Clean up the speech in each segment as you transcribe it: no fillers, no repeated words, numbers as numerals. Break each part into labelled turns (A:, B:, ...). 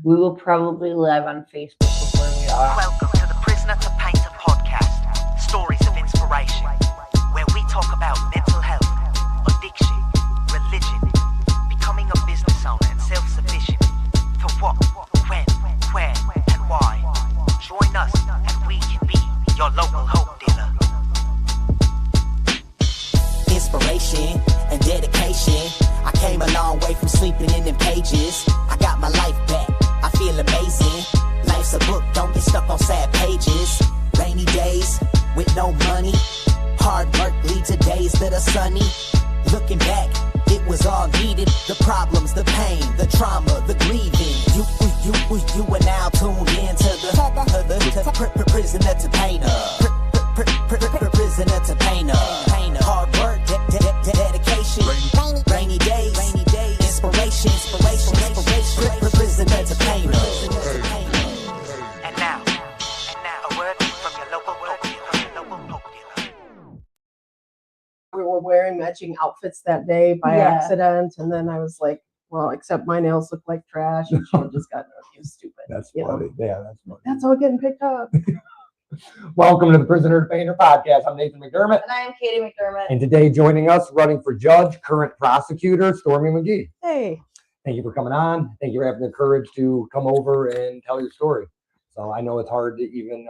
A: We will probably live on Facebook before we are.
B: Welcome to the Prisoner2Painter Podcast, stories of inspiration, where we talk about mental health, addiction, religion, becoming a business owner and self-sufficient, for what, when, where, and why. Join us and we can be your local hope dealer.
C: Inspiration and dedication. I came a long way from sleeping in them cages. I got my life back. I feel amazing. Life's a book, don't get stuck on sad pages. Rainy days with no money. Hard work leads to days that are sunny. Looking back, it was all needed. The problems, the pain, the trauma, the grieving. You are now tuned in to the Prisoner to Painter. Prisoner to Painter. Hard work, dedication. Rainy days, inspiration. Prisoner to Painter.
B: And now, a word from your local hope dealer.
D: We were wearing matching outfits that day by accident, and then I was like, well, except my nails look like trash, and she had just gotten stupid.
E: That's funny. Yeah, that's funny.
D: That's all getting picked up.
E: Welcome to the Prisoner2Painter Podcast. I'm Nathan McDermott.
A: And I am Katie McDermott.
E: And today joining us, running for judge, current prosecutor, Stormie McGee.
D: Hey.
E: Thank you for coming on. Thank you for having the courage to come over and tell your story. So I know it's hard to even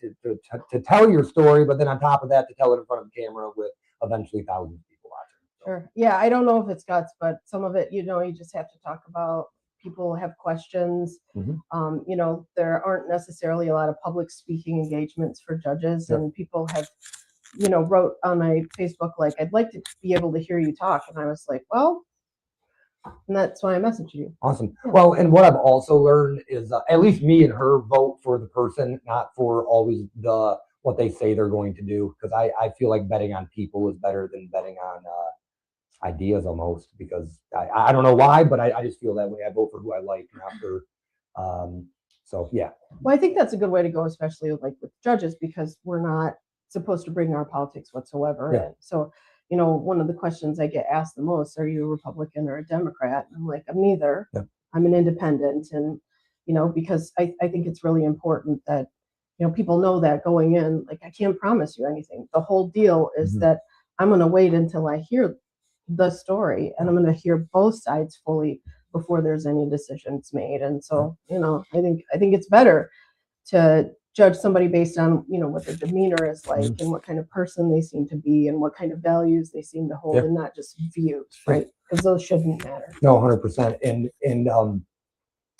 E: to tell your story, but then on top of that, to tell it in front of the camera with eventually thousands of people watching. So.
D: Sure. Yeah, I don't know if it's guts, but some of it, you just have to talk about. People have questions.
E: Mm-hmm.
D: There aren't necessarily a lot of public speaking engagements for judges, and people have, wrote on my Facebook, like, I'd like to be able to hear you talk. And I was like, well, and that's why I messaged you.
E: Awesome.
D: Yeah.
E: Well, and what I've also learned is at least me and her vote for the person, not for always what they say they're going to do. Because I feel like betting on people is better than betting on ideas almost, because I don't know why, but I just feel that way. I vote for who I like, not for so yeah.
D: Well, I think that's a good way to go, especially like with judges, because we're not supposed to bring our politics whatsoever.
E: Yeah.
D: And so, one of the questions I get asked the most, are you a Republican or a Democrat? And I'm like, I'm neither.
E: Yeah.
D: I'm an independent. And, because I think it's really important that, people know that going in, like, I can't promise you anything. The whole deal is that I'm going to wait until I hear the story, and I'm going to hear both sides fully before there's any decisions made. And so, I think it's better to judge somebody based on, what their demeanor is like and what kind of person they seem to be and what kind of values they seem to hold, and not just views, right? Because those shouldn't matter.
E: No, 100%. And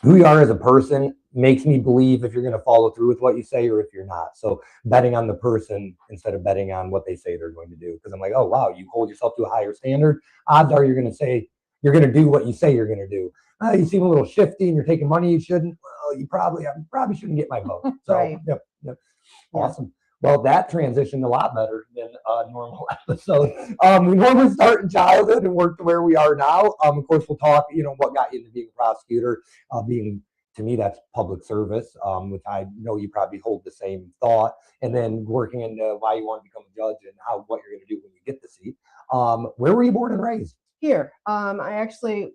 E: who you are as a person makes me believe if you're going to follow through with what you say or if you're not. So betting on the person instead of betting on what they say they're going to do. Because I'm like, oh, wow, you hold yourself to a higher standard. Odds are you're going to do what you say you're going to do. You seem a little shifty and you're taking money you shouldn't. Well, I probably shouldn't get my vote. So,
D: Right.
E: Yep. Awesome. Well, that transitioned a lot better than a normal episode. We normally start in childhood and work to where we are now. Of course, we'll talk, what got you into being a prosecutor, to me, that's public service, which I know you probably hold the same thought, and then working into why you want to become a judge and what you're going to do when you get the seat. Where were you born and raised?
D: Here. I actually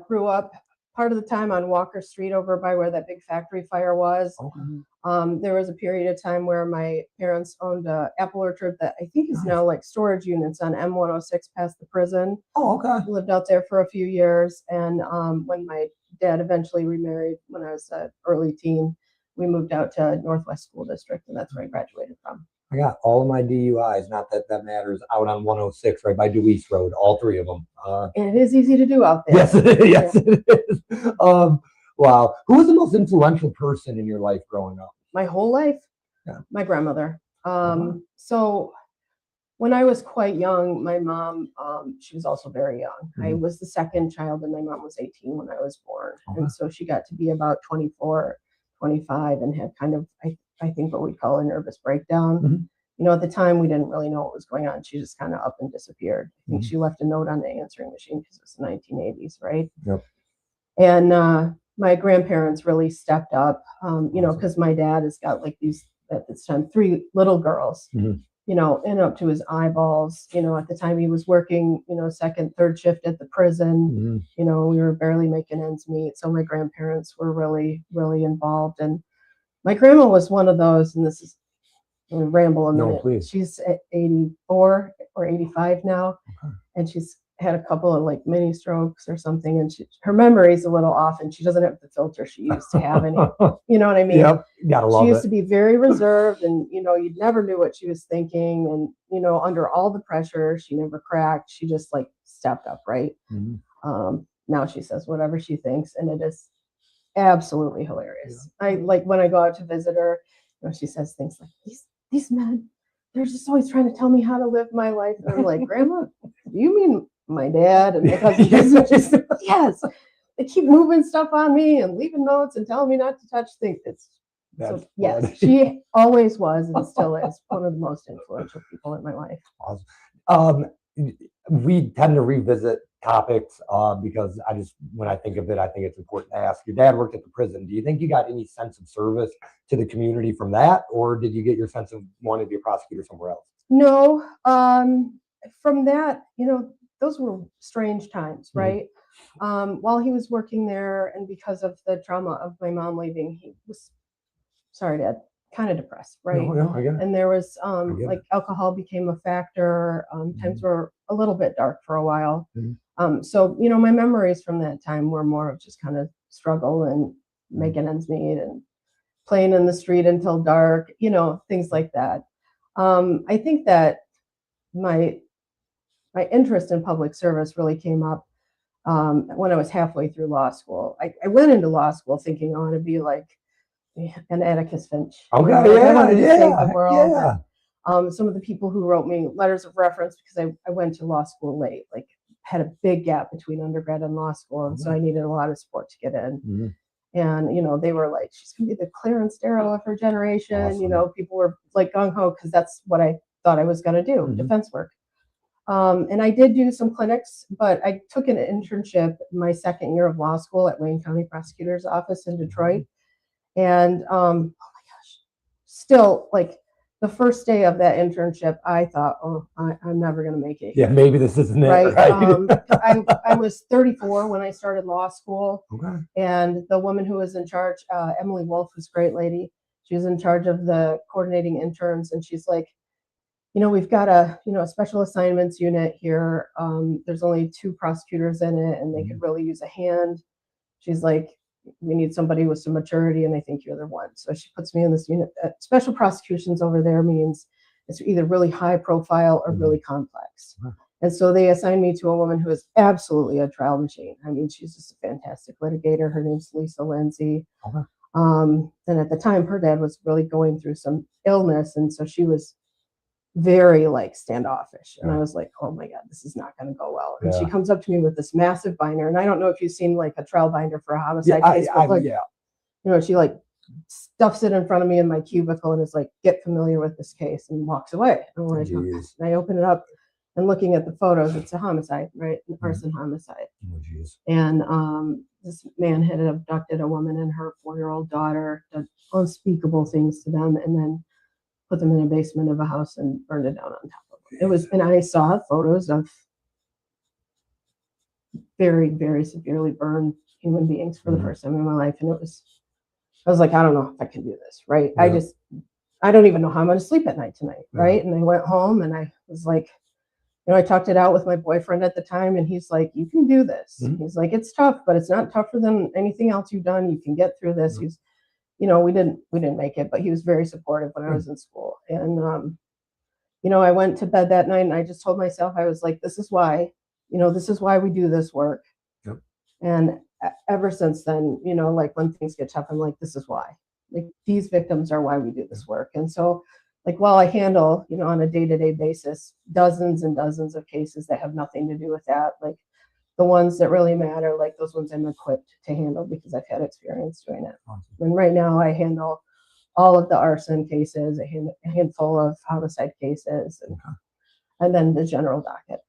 D: grew up part of the time on Walker Street over by where that big factory fire was.
E: Okay.
D: There was a period of time where my parents owned an apple orchard that I think is now like storage units on M106 past the prison.
E: Oh, okay.
D: Lived out there for a few years. And when my dad eventually remarried when I was an early teen, we moved out to Northwest School District, and that's where I graduated from.
E: I got all of my DUIs, not that that matters, out on 106, right by Dewey's Road, all three of them.
D: And it is easy to do out there.
E: Yes, it is. Wow. Who was the most influential person in your life growing up?
D: My whole life?
E: Yeah.
D: My grandmother. So when I was quite young, my mom, she was also very young. I was the second child, and my mom was 18 when I was born. And so she got to be about 24, 25 and had kind of, I think, what we'd call a nervous breakdown. At the time, we didn't really know what was going on. She just kind of up and disappeared. I think she left a note on the answering machine because it was the 1980s, right?
E: Yep.
D: And my grandparents really stepped up, because my dad has got like these, at this time, 3 little girls. you know, in up to his eyeballs. You know, at the time he was working, you know, second, third shift at the prison. You know, we were barely making ends meet. So my grandparents were really, really involved. And my grandma was one of those, and this is, I'm gonna ramble a minute.
E: Please.
D: She's at 84 or 85 now, and she's had a couple of like mini strokes or something, and her memory's a little off, and she doesn't have the filter she used to have any. You know what I mean?
E: Yep, gotta love
D: she used
E: it.
D: to be very reserved, and you know, you never knew what she was thinking, and you know, under all the pressure, she never cracked. She just like stepped up, right? Now she says whatever she thinks, and it is absolutely hilarious. I like when I go out to visit her, you know, she says things like, these men, they're just always trying to tell me how to live my life. And I'm like, Grandma, do you mean my dad and my cousin? Yes, they keep moving stuff on me and leaving notes and telling me not to touch things. So, yes, she always was and still is one of the most influential people in my life.
E: Awesome. We tend to revisit topics because when I think of it, I think it's important to ask. Your dad worked at the prison. Do you think you got any sense of service to the community from that, or did you get your sense of wanting to be a prosecutor somewhere else?
D: No, from that, you know, those were strange times, right? While he was working there, and because of the trauma of my mom leaving, he was, sorry, Dad, kind of depressed, right?
E: No, I get it.
D: And there was like alcohol became a factor. Times were a little bit dark for a while. So, you know, my memories from that time were more of just kind of struggle and making ends meet and playing in the street until dark, you know, things like that. I think that my interest in public service really came up when I was halfway through law school. I went into law school thinking I want to be like an Atticus Finch.
E: Okay,
D: I wanted to save the world.
E: Yeah.
D: Some of the people who wrote me letters of reference, because I went to law school late, like had a big gap between undergrad and law school, and so I needed a lot of support to get in. And you know, they were like, she's gonna be the Clarence Darrow of her generation.
E: Awesome.
D: You know, people were like gung ho because that's what I thought I was gonna do, defense work. And I did do some clinics, but I took an internship my second year of law school at Wayne County Prosecutor's Office in Detroit. And oh my gosh, still like the first day of that internship, I thought, oh, I'm never going to make it.
E: Yeah, maybe this isn't it.
D: Right.
E: Right?
D: I was 34 when I started law school.
E: Okay.
D: And the woman who was in charge, Emily Wolf, was a great lady. She was in charge of the coordinating interns. And she's like, you know, we've got a special assignments unit here. There's only 2 prosecutors in it, and they could really use a hand. She's like, we need somebody with some maturity, and I think you're the one. So she puts me in this unit. Special prosecutions over there means it's either really high profile or really complex. And so they assigned me to a woman who is absolutely a trial machine. I mean, she's just a fantastic litigator. Her name's Lisa Lindsay. And at the time, her dad was really going through some illness, and so she was very like standoffish. And I was like, oh my God, this is not going to go well. And she comes up to me with this massive binder. And I don't know if you've seen like a trial binder for a homicide case. But you know, she like stuffs it in front of me in my cubicle and is like, get familiar with this case, and walks away. And I'm like, okay. And I open it up, and looking at the photos, it's a homicide, right? An arson homicide. And this man had abducted a woman and her 4-year-old daughter, did unspeakable things to them, and then put them in a basement of a house and burned it down on top of them. It was, and I saw photos of very, very severely burned human beings for the first time in my life. And I was like, I don't know if I can do this, right? I don't even know how I'm going to sleep at night tonight, right? And I went home and I was like, you know, I talked it out with my boyfriend at the time, and he's like, you can do this. He's like, it's tough, but it's not tougher than anything else you've done. You can get through this. He's, you know, we didn't make it, but he was very supportive when I was in school. And, you know, I went to bed that night and I just told myself, I was like, this is why we do this work. And ever since then, you know, like when things get tough, I'm like, this is why. Like, these victims are why we do this work. And so, like, while I handle, you know, on a day-to-day basis, dozens and dozens of cases that have nothing to do with that, like, the ones that really matter, like those ones I'm equipped to handle because I've had experience doing it. And right now I handle all of the arson cases, a handful of homicide cases, and then the general docket.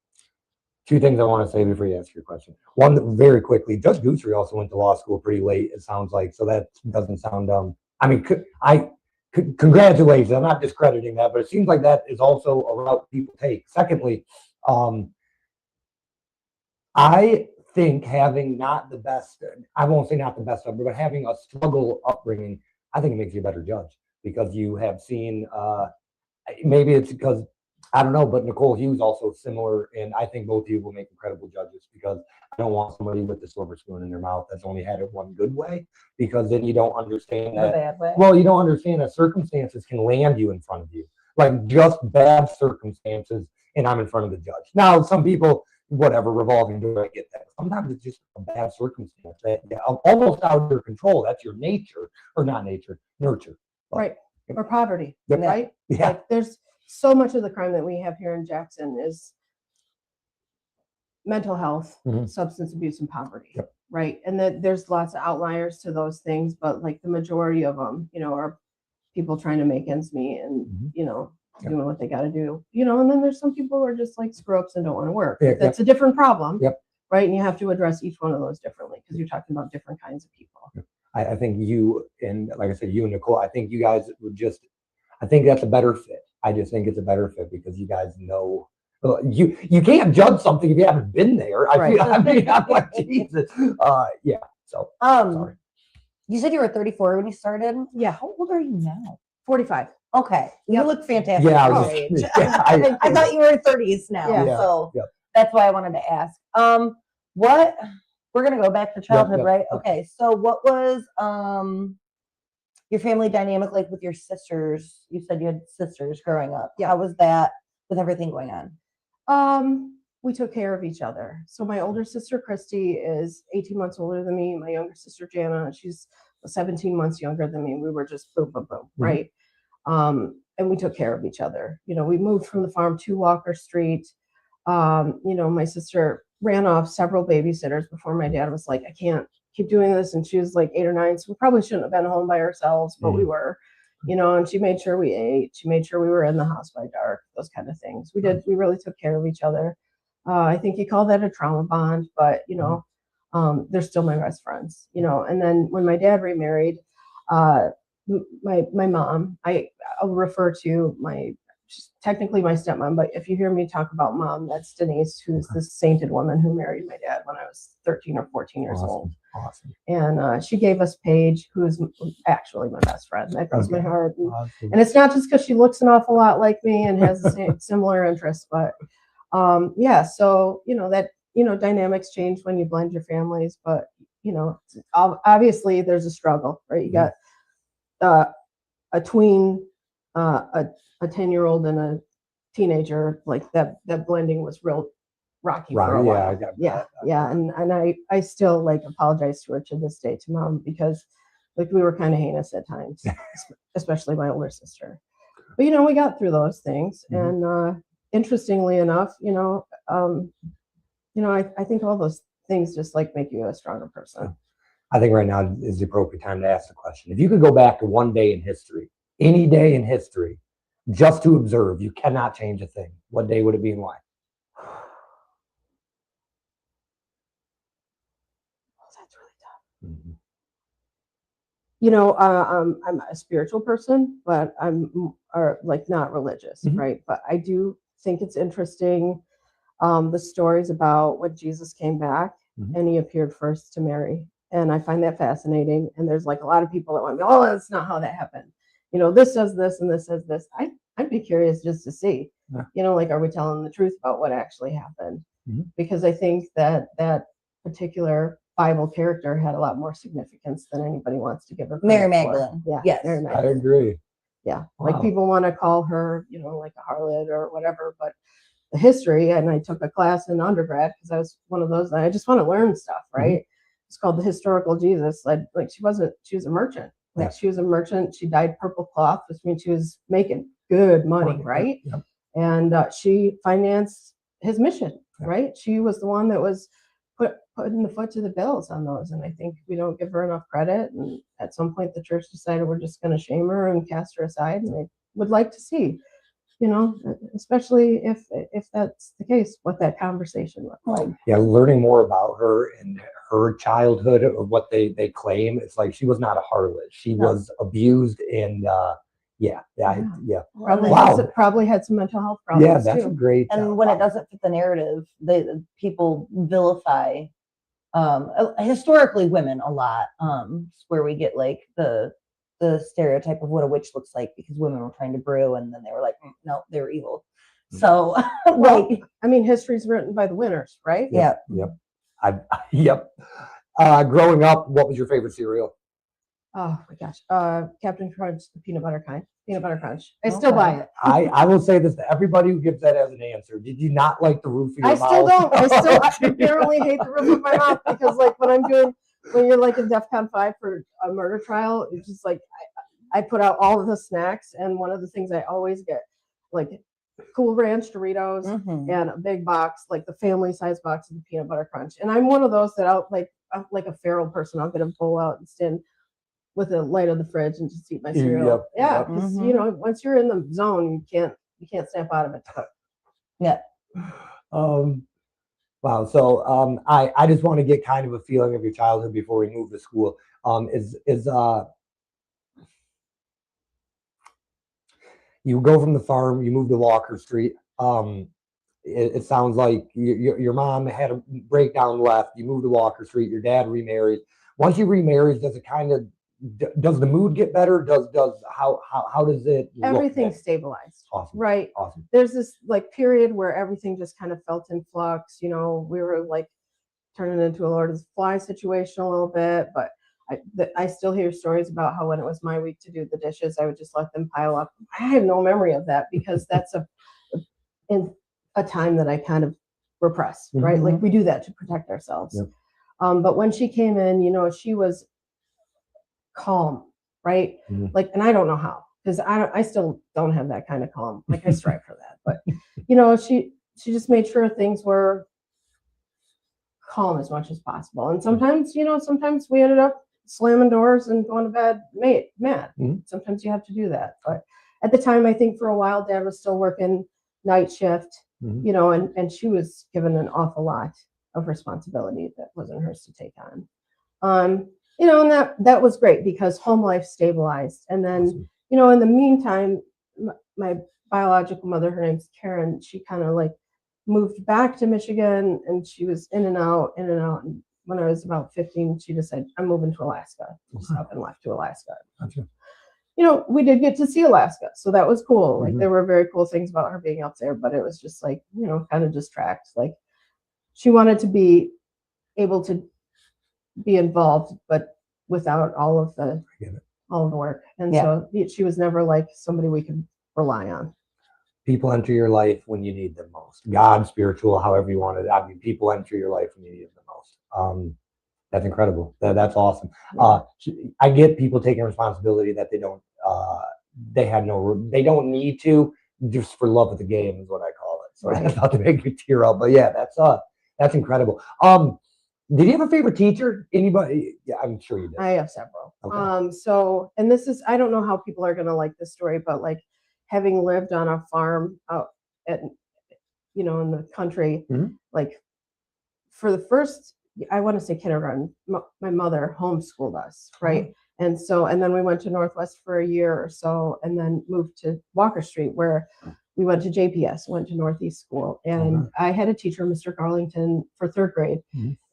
E: 2 things I want to say before you ask your question. One, very quickly, Judge Guthrie also went to law school pretty late, it sounds like, so that doesn't sound I mean, congratulations. I'm not discrediting that, but it seems like that is also a route people take. Secondly, I think having not the best, I won't say not the best upbringing, but having a struggle upbringing, I think it makes you a better judge because you have seen, maybe it's because, I don't know, but Nicole Hughes also similar, and I think both of you will make incredible judges because I don't want somebody with the silver spoon in their mouth that's only had it one good way, because then you don't understand
A: The
E: that.
A: bad way.
E: Well, you don't understand that circumstances can land you in front of you, like just bad circumstances, and I'm in front of the judge. Now, some people, whatever, revolving door, I get that. Sometimes it's just a bad circumstance that almost out of your control. That's your nature, or not nature, nurture. But,
D: Right. Or poverty,
E: Yep.
D: right?
E: Yeah.
D: Like there's so much of the crime that we have here in Jackson is mental health,
E: Mhm.
D: substance abuse, and poverty,
E: Yep.
D: right? And that there's lots of outliers to those things, but like the majority of them, are people trying to make ends meet and,
E: Mhm. Yep.
D: doing what they got to do, and then there's some people who are just like screw ups and don't want to work.
E: Yeah,
D: That's a different problem,
E: Yep.
D: right? And you have to address each one of those differently because you're talking about different kinds of people.
E: I think you, and like I said, you and Nicole, I think you guys would I think that's a better fit. I just think it's a better fit because you guys know, you can't judge something if you haven't been there.
D: Right.
E: I'm like, Jesus. Yeah. So, sorry.
A: You said you were 34 when you started.
D: Yeah.
A: How old are you now?
D: 45.
A: Okay. You
D: Yep.
A: look fantastic.
E: Yeah, I
A: for
E: was
A: your
E: just,
A: age.
E: yeah,
A: I thought you were in 30s now.
D: Yeah.
A: So
E: Yep.
A: that's why I wanted to ask. What we're gonna go back to childhood,
E: yep,
A: right?
E: yep.
A: Okay. So what was your family dynamic like with your sisters? You said you had sisters growing up.
D: Yeah.
A: How was that with everything going on?
D: We took care of each other. So my older sister Christy is 18 months older than me. My younger sister Jana, she's 17 months younger than me. We were just boom, boom, boom,
E: Mhm.
D: right? And we took care of each other. We moved from the farm to Walker Street. My sister ran off several babysitters before my dad was like, I can't keep doing this. And she was like 8 or 9. So we probably shouldn't have been home by ourselves, but we were, and she made sure we ate. She made sure we were in the house by dark, those kind of things. We really took care of each other. I think you call that a trauma bond, but, they're still my best friends, and then when my dad remarried, my mom, I'll refer to she's technically my stepmom, but if you hear me talk about mom, that's Denise, who's this sainted woman who married my dad when I was 13 or 14 years old.
E: Awesome.
D: And she gave us Paige, who's actually my best friend. That breaks my heart.
E: Awesome.
D: And it's not just because she looks an awful lot like me and has the same similar interests, but so that dynamics change when you blend your families, but obviously there's a struggle, right? You got a tween, a 10-year-old and a teenager, like that blending was real rocky for a while. Yeah. And I still like apologize to her to this day, to mom, because like we were kind of heinous at times, especially my older sister. But we got through those things. And interestingly enough, I think all those things just like make you a stronger person.
E: I think right now is the appropriate time to ask the question. If you could go back to one day in history, any day in history, just to observe, you cannot change a thing, what day would it be and why?
D: That's really tough. I'm a spiritual person, but I'm like not religious, right? But I do think it's interesting, the stories about when Jesus came back and he appeared first to Mary. And I find that fascinating. And there's like a lot of people that want to be, oh, that's not how that happened. This says this and this says this. I'd be curious just to see, like, are we telling the truth about what actually happened? Because I think that particular Bible character had a lot more significance than anybody wants to give her.
A: Mary Magdalene.
D: Yeah.
A: Yes.
D: Mary Magdalene.
E: I agree.
D: Yeah.
E: Wow.
D: Like people want to call her, like a harlot or whatever, but the history, and I took a class in undergrad because I was one of those, I just want to learn stuff, right? It's called The Historical Jesus. Like she was a merchant. Like she was a merchant. She dyed purple cloth, which means she was making good money, right?
E: Yep.
D: And she financed his mission, right? She was the one that was putting the foot to the bills on those. And I think we don't give her enough credit. And at some point, the church decided we're just going to shame her and cast her aside. And I would like to see, especially if that's the case, what that conversation looked like.
E: Yeah, learning more about her and her childhood, or what they claim, it's like she was not a harlot. She was abused and Yeah.
A: Well,
D: Probably,
E: Wow.
D: probably had some mental health problems
E: Yeah, that's a
D: too.
E: great.
A: and when it doesn't fit the narrative, people vilify historically women a lot, where we get like the stereotype of what a witch looks like because women were trying to brew and then they were like, no, they were evil. So
D: Well,
A: like,
D: I mean, history's written by the winners, right?
A: yeah.
E: Yep. Yep. Growing up, what was your favorite cereal?
D: Oh my gosh. Captain Crunch, the peanut butter crunch. I still buy it.
E: I will say this to everybody who gives that as an answer. Did you not like the roof of your
D: I
E: mouth?
D: still don't. I apparently hate the roof of my mouth because like when you're like in DEFCON 5 for a murder trial, it's just like I put out all of the snacks, and one of the things I always get, like Cool Ranch Doritos
A: Mhm.
D: and a big box, like the family size box of the peanut butter crunch. And I'm one of those that I'm like a feral person. I'll get a bowl out and stand with a light of the fridge and just eat my cereal.
E: Yep,
D: Yeah,
E: yep.
D: because
A: Mhm.
D: once you're in the zone, you can't snap out of it.
A: Yeah.
E: Wow. So I just want to get kind of a feeling of your childhood before we move to school. You go from the farm, you move to Walker Street. It sounds like your mom had a breakdown, left. You moved to Walker Street. Your dad remarried. Once you remarried, does it kind of does the mood get better? How does it look
D: Everything
E: then?
D: stabilized.
E: Awesome.
D: Right.
E: Awesome.
D: There's this like period where everything just kind of felt in flux. We were like turning into a Lord of the Flies situation a little bit, but I still hear stories about how when it was my week to do the dishes, I would just let them pile up. I have no memory of that because that's in a time that I kind of repress, right? Like we do that to protect ourselves.
E: Yep.
D: But when she came in, she was calm, right?
E: Mhm.
D: Like, and I don't know how, because I still don't have that kind of calm. Like I strive for that, but she just made sure things were calm as much as possible. And sometimes we ended up slamming doors and going to bed mad.
E: Mhm.
D: Sometimes you have to do that. But at the time, I think for a while, Dad was still working night shift,
E: Mhm.
D: and she was given an awful lot of responsibility that wasn't hers to take on. And that was great because home life stabilized. And then,
E: Awesome.
D: in the meantime, my biological mother, her name's Karen, she kind of like moved back to Michigan, and she was in and out. And when I was about 15, she decided, I'm moving to Alaska. Just up and left to Alaska.
E: Gotcha.
D: We did get to see Alaska, so that was cool. Like
E: Mhm.
D: there were very cool things about her being up there, but it was just like, kind of distract. Like she wanted to be able to be involved, but without all of the work. And so she was never like somebody we could rely on.
E: People enter your life when you need them most. God, spiritual, however you want it. I mean, people enter your life when you need them most. That's incredible. That's awesome. I get people taking responsibility that they don't. They don't need to, just for love of the game is what I call it. So that's not to make you tear up, but yeah, that's incredible. Did you have a favorite teacher? Anybody? Yeah, I'm sure you did.
D: I have several.
E: Okay.
D: And this is, I don't know how people are going to like this story, but like having lived on a farm out in the country, like for the first, I want to say kindergarten, my mother homeschooled us, right? And then we went to Northwest for a year or so, and then moved to Walker Street, where we went to JPS, went to Northeast School. And I had a teacher, Mr. Garlington, for third grade.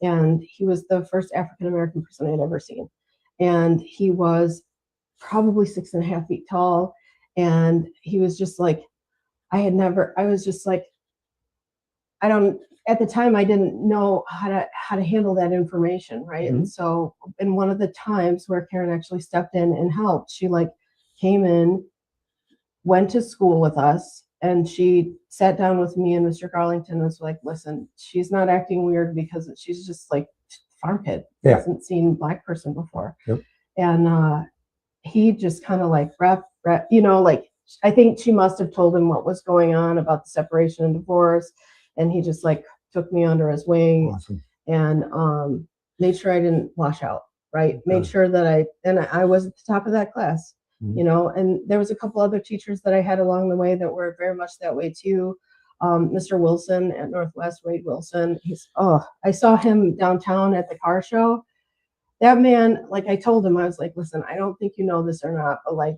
D: And he was the first African-American person I'd ever seen. And he was probably 6.5 feet tall. And he was just like, at the time, I didn't know how to handle that information, right? And so in one of the times where Karen actually stepped in and helped, she like came in, went to school with us, and she sat down with me and Mr. Garlington and was like, listen, she's not acting weird because she's just like farm kid.
E: Yeah.
D: Hasn't seen Black person before.
E: Yep.
D: And he just kind of like like I think she must have told him what was going on about the separation and divorce. And he just like took me under his wing.
E: Awesome.
D: And made sure I didn't wash out, right? Made sure that I was at the top of that class, and there was a couple other teachers that I had along the way that were very much that way too. Mr. Wilson at Northwest, Wade Wilson, I saw him downtown at the car show. That man, like I told him, I was like, listen, I don't think you know this or not, but like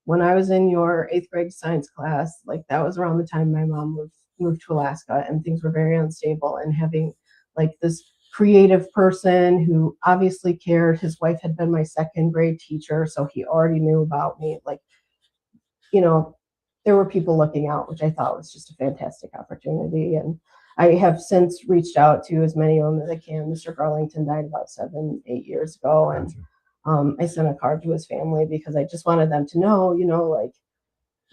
D: when I was in your 8th grade science class, like that was around the time my mom moved to Alaska and things were very unstable, and having like this creative person who obviously cared. His wife had been my 2nd grade teacher, so he already knew about me. Like, there were people looking out, which I thought was just a fantastic opportunity. And I have since reached out to as many of them as I can. Mr. Garlington died about 7, 8 years ago, and I sent a card to his family because I just wanted them to know, like,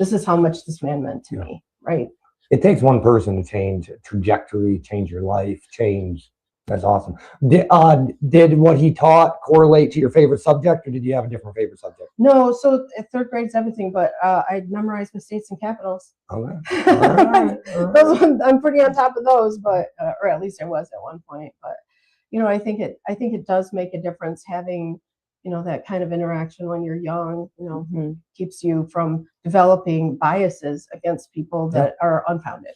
D: this is how much this man meant to me, right?
E: It takes one person to change a trajectory, change your life, change. That's awesome. Did what he taught correlate to your favorite subject, or did you have a different favorite subject?
D: No, so at 3rd grade's everything, but I memorized the states and capitals.
E: Okay. All right.
D: Those ones, I'm pretty on top of those, but or at least I was at one point. But I think it does make a difference having that kind of interaction when you're young. Keeps you from developing biases against people that are unfounded.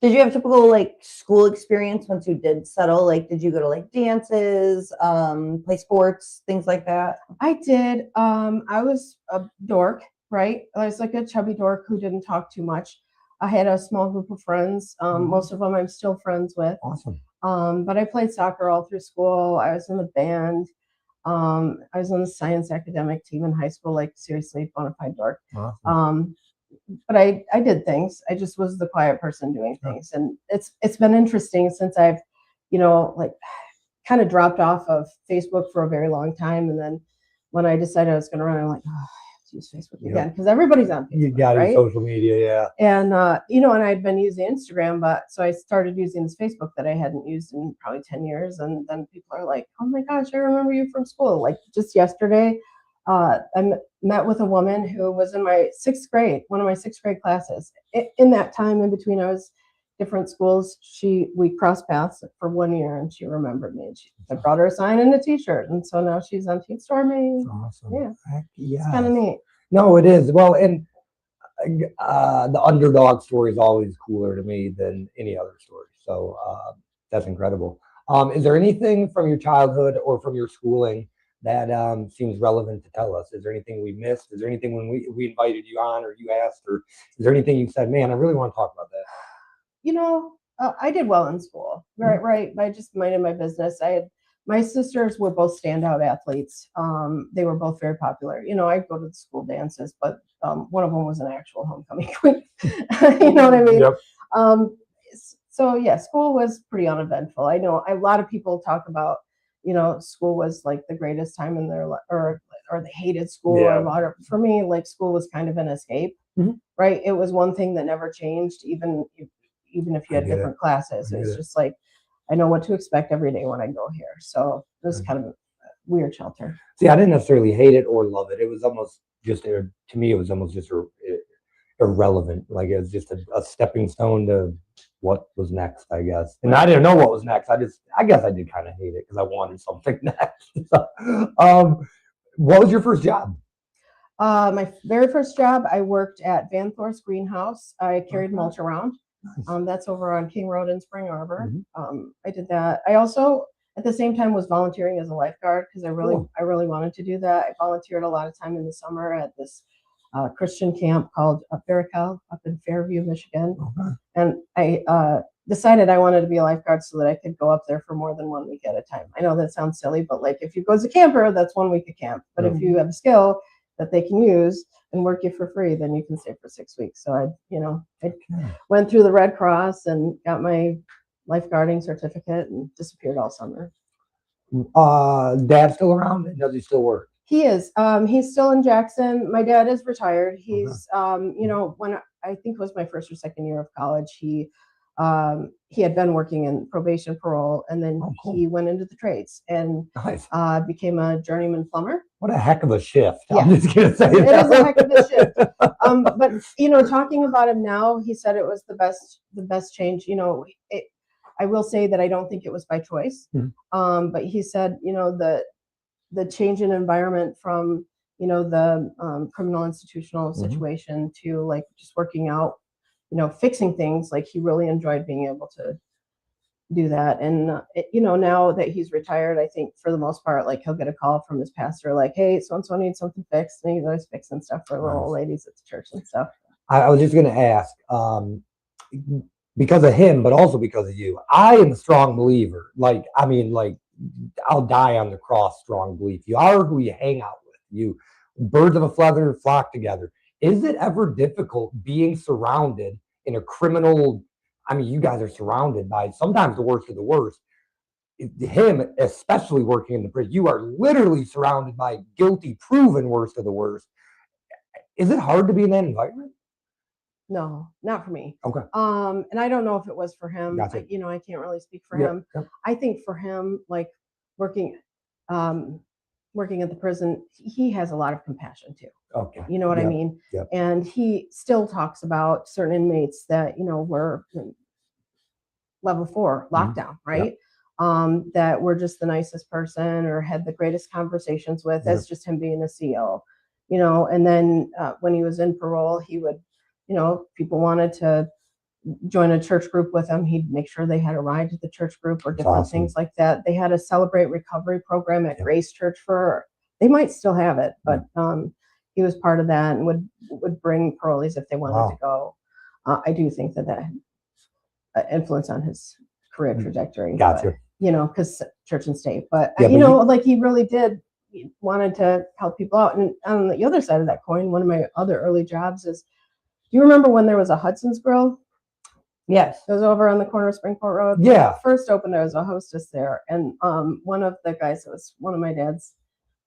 A: Did you have typical like school experience once you did settle? Like, did you go to like dances, play sports, things like that?
D: I did. I was a dork, right? I was like a chubby dork who didn't talk too much. I had a small group of friends. Most of them I'm still friends with.
E: Awesome.
D: But I played soccer all through school. I was in the band. I was on the science academic team in high school, like seriously bona fide dork.
E: Awesome.
D: But I did things. I just was the quiet person doing things. And it's been interesting since I've, like kind of dropped off of Facebook for a very long time. And then when I decided I was going to run, I'm like, oh, I have to use Facebook again because everybody's on Facebook.
E: You got it, social media, yeah.
D: And, and I'd been using Instagram, so I started using this Facebook that I hadn't used in probably 10 years. And then people are like, oh my gosh, I remember you from school. Like just yesterday, I met with a woman who was in my 6th grade, one of my 6th grade classes. In that time in between, I was different schools. We crossed paths for 1 year, and she remembered me. And I brought her a sign and a T-shirt, and so now she's on Team Stormie.
E: That's awesome.
D: Yeah,
E: yeah,
D: it's kind of neat.
E: No, it is. Well, and the underdog story is always cooler to me than any other story. So that's incredible. Is there anything from your childhood or from your schooling that seems relevant to tell us? Is there anything we missed? Is there anything when we invited you on or you asked, or is there anything you said, man, I really want to talk about that?
D: I did well in school, right. I just minded my business. My sisters were both standout athletes. They were both very popular. I'd go to the school dances, but one of them was an actual homecoming queen. You know what I mean? Yep. So yeah, school was pretty uneventful. I know a lot of people talk about, school was like the greatest time in their life, or they hated school or whatever. For me, like school was kind of an escape, right? It was one thing that never changed, even if you had different classes. It was just like, I know what to expect every day when I go here. So it was kind of a weird shelter.
E: See, I didn't necessarily hate it or love it. It was almost just, to me, it was almost just irrelevant. Like it was just a stepping stone to what was next, I guess. And I didn't know what was next. I guess I did kind of hate it because I wanted something next. What was your first job?
D: My very first job, I worked at Van Thor's greenhouse. I carried mulch around. Nice. That's over on King Road in Spring Arbor. I did that. I also, at the same time, was volunteering as a lifeguard because I really wanted to do that. I volunteered a lot of time in the summer at this Christian camp called Faircal up in Fairview, Michigan. And I decided I wanted to be a lifeguard so that I could go up there for more than 1 week at a time. I know that sounds silly, but like if you go as a camper, that's 1 week of camp. But if you have a skill that they can use and work you for free, then you can stay for 6 weeks. So I went through the Red Cross and got my lifeguarding certificate and disappeared all summer.
E: Dad's still around? Does he still work?
D: He is. He's still in Jackson. My dad is retired. He's, when I think it was my first or second year of college, he had been working in probation parole, and then he went into the trades and became a journeyman plumber.
E: What a heck of a shift.
D: Yeah.
E: I'm just going to say
D: it is a heck of a shift. But, talking about him now, he said it was the best change. I will say that I don't think it was by choice. But he said, the change in environment from, the criminal institutional situation to like just working out, fixing things, like he really enjoyed being able to do that. And now that he's retired, I think for the most part, like he'll get a call from his pastor, like, hey, so and so needs something fixed, and he's always fixing stuff for little old ladies at the church and stuff.
E: I was just going to ask, because of him, but also because of you, I am a strong believer. Like, I mean, like, I'll die on the cross, strong belief. You are who you hang out with. You birds of a feather flock together. Is it ever difficult being surrounded in a criminal? I mean, you guys are surrounded by sometimes the worst of the worst. Him, especially working in the prison, you are literally surrounded by guilty, proven worst of the worst. Is it hard to be in that environment?
D: No, not for me.
E: Okay.
D: And I don't know if it was for him.
E: Gotcha.
D: I can't really speak for him.
E: Yep.
D: I think for him, like working at the prison, he has a lot of compassion too.
E: Okay.
D: You know what I mean?
E: Yep.
D: And he still talks about certain inmates that, were in level 4 lockdown, right? That were just the nicest person or had the greatest conversations with, as just him being a CO, and then when he was in parole, he would, people wanted to join a church group with him. He'd make sure they had a ride to the church group or different things like that. They had a Celebrate Recovery program at Grace Church they might still have it, but he was part of that and would bring parolees if they wanted to go. I do think that had influence on his career trajectory.
E: Gotcha.
D: Because church and state, but like he really did. He wanted to help people out. And on the other side of that coin, one of my other early jobs is, do you remember when there was a Hudson's Grill?
A: Yes.
D: It was over on the corner of Springport Road.
E: Yeah.
D: First opened, I was a hostess there. And one of the guys that was one of my dad's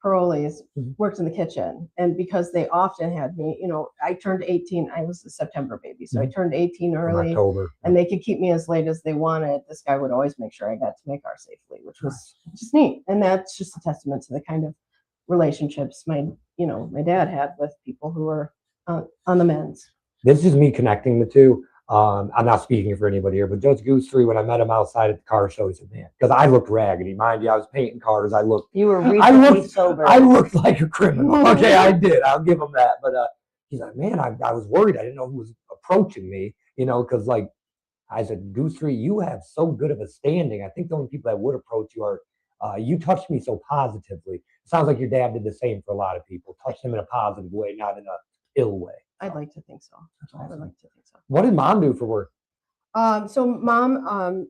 D: parolees worked in the kitchen. And because they often had me, I turned 18. I was a September baby. So I turned 18 early.
E: In October.
D: And they could keep me as late as they wanted. This guy would always make sure I got to make ours safely, which was just neat. And that's just a testament to the kind of relationships my dad had with people who were on the men's.
E: This is me connecting the two. I'm not speaking for anybody here, but Judge Goosery, when I met him outside at the car show, he said, man, because I looked raggedy. Mind you, I was painting cars.
A: You were recently sober.
E: I looked like a criminal. Okay, I did. I'll give him that. But he's like, man, I was worried. I didn't know who was approaching me, because like I said, Goosery, you have so good of a standing. I think the only people that would approach you are, you touched me so positively. It sounds like your dad did the same for a lot of people. Touched them in a positive way, not in a ill way.
D: I'd like to think so.
E: Awesome.
D: I would like to think so.
E: What did Mom do for work?
D: So Mom,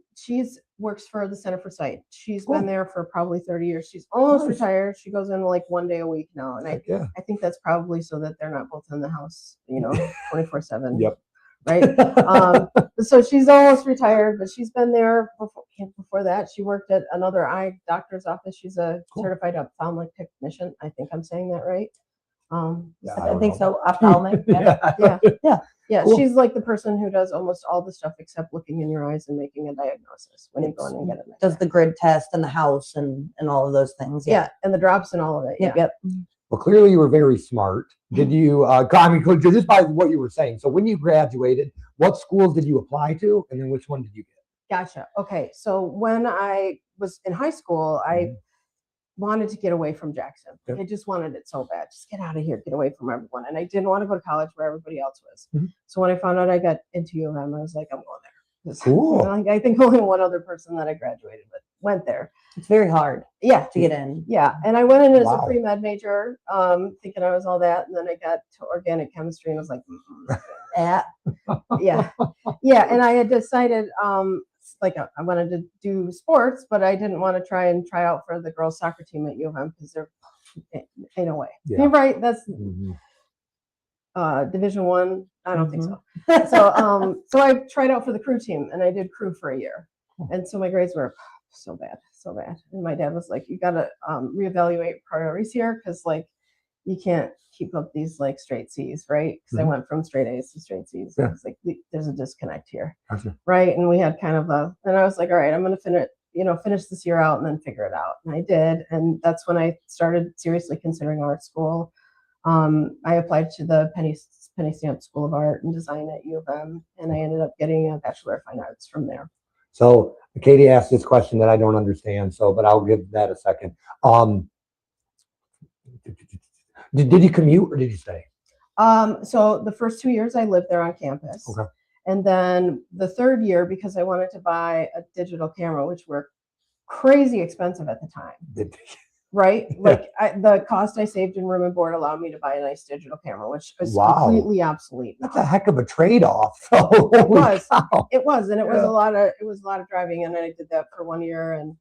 D: works for the Center for Sight. She's been there for probably 30 years. She's almost retired. She goes in like 1 day a week now. And I think that's probably so that they're not both in the house, 24/7.
E: Yep.
D: Right. So she's almost retired, but she's been there before that. She worked at another eye doctor's office. She's a certified ophthalmic technician. I think I'm saying that right.
A: I think so. Ophthalmic.
D: Yeah.
A: Cool.
D: She's like the person who does almost all the stuff except looking in your eyes and making a diagnosis when you go in and get it.
A: Does the grid test and the house and all of those things.
D: Yeah. And the drops and all of it. Yeah.
A: Yep.
E: Well, clearly you were very smart. Did you, just by what you were saying. So when you graduated, what schools did you apply to? And then which one did you get?
D: Gotcha. Okay. So when I was in high school, I wanted to get away from Jackson.
E: Yep.
D: I just wanted it so bad. Just get out of here, get away from everyone. And I didn't want to go to college where everybody else was. So when I found out I got into U of M, I was like, I'm going there.
E: Cool.
D: I think only one other person that I graduated with went there.
A: It's very hard to get in.
D: Yeah. And I went in as a pre-med major, thinking I was all that. And then I got to organic chemistry and I was like, yeah. And I had decided, I wanted to do sports, but I didn't want to try out for the girls soccer team at U of M because there ain't no way.
E: Yeah.
D: Right? That's Division I. I don't think so. So I tried out for the crew team and I did crew for a year. And so my grades were so bad. And my dad was like, you got to reevaluate priorities here because you can't keep up these straight C's, right? Because I went from straight A's to straight C's. Yeah. It's like there's a disconnect here, right? And we had kind of and I was like, all right, I'm going to finish this year out and then figure it out. And I did, and that's when I started seriously considering art school. I applied to the Penny Stamp School of Art and Design at U of M, and I ended up getting a Bachelor of Fine Arts from there.
E: So Katie asked this question that I don't understand, but I'll give that a second. Did you commute or did you stay?
D: So the first 2 years I lived there on campus.
E: Okay.
D: And then the third year, because I wanted to buy a digital camera, which were crazy expensive at the time, right? Like the cost I saved in room and board allowed me to buy a nice digital camera, which is completely obsolete now.
E: That's a heck of a trade-off.
D: It was, and it was a lot of driving, and I did that for 1 year, and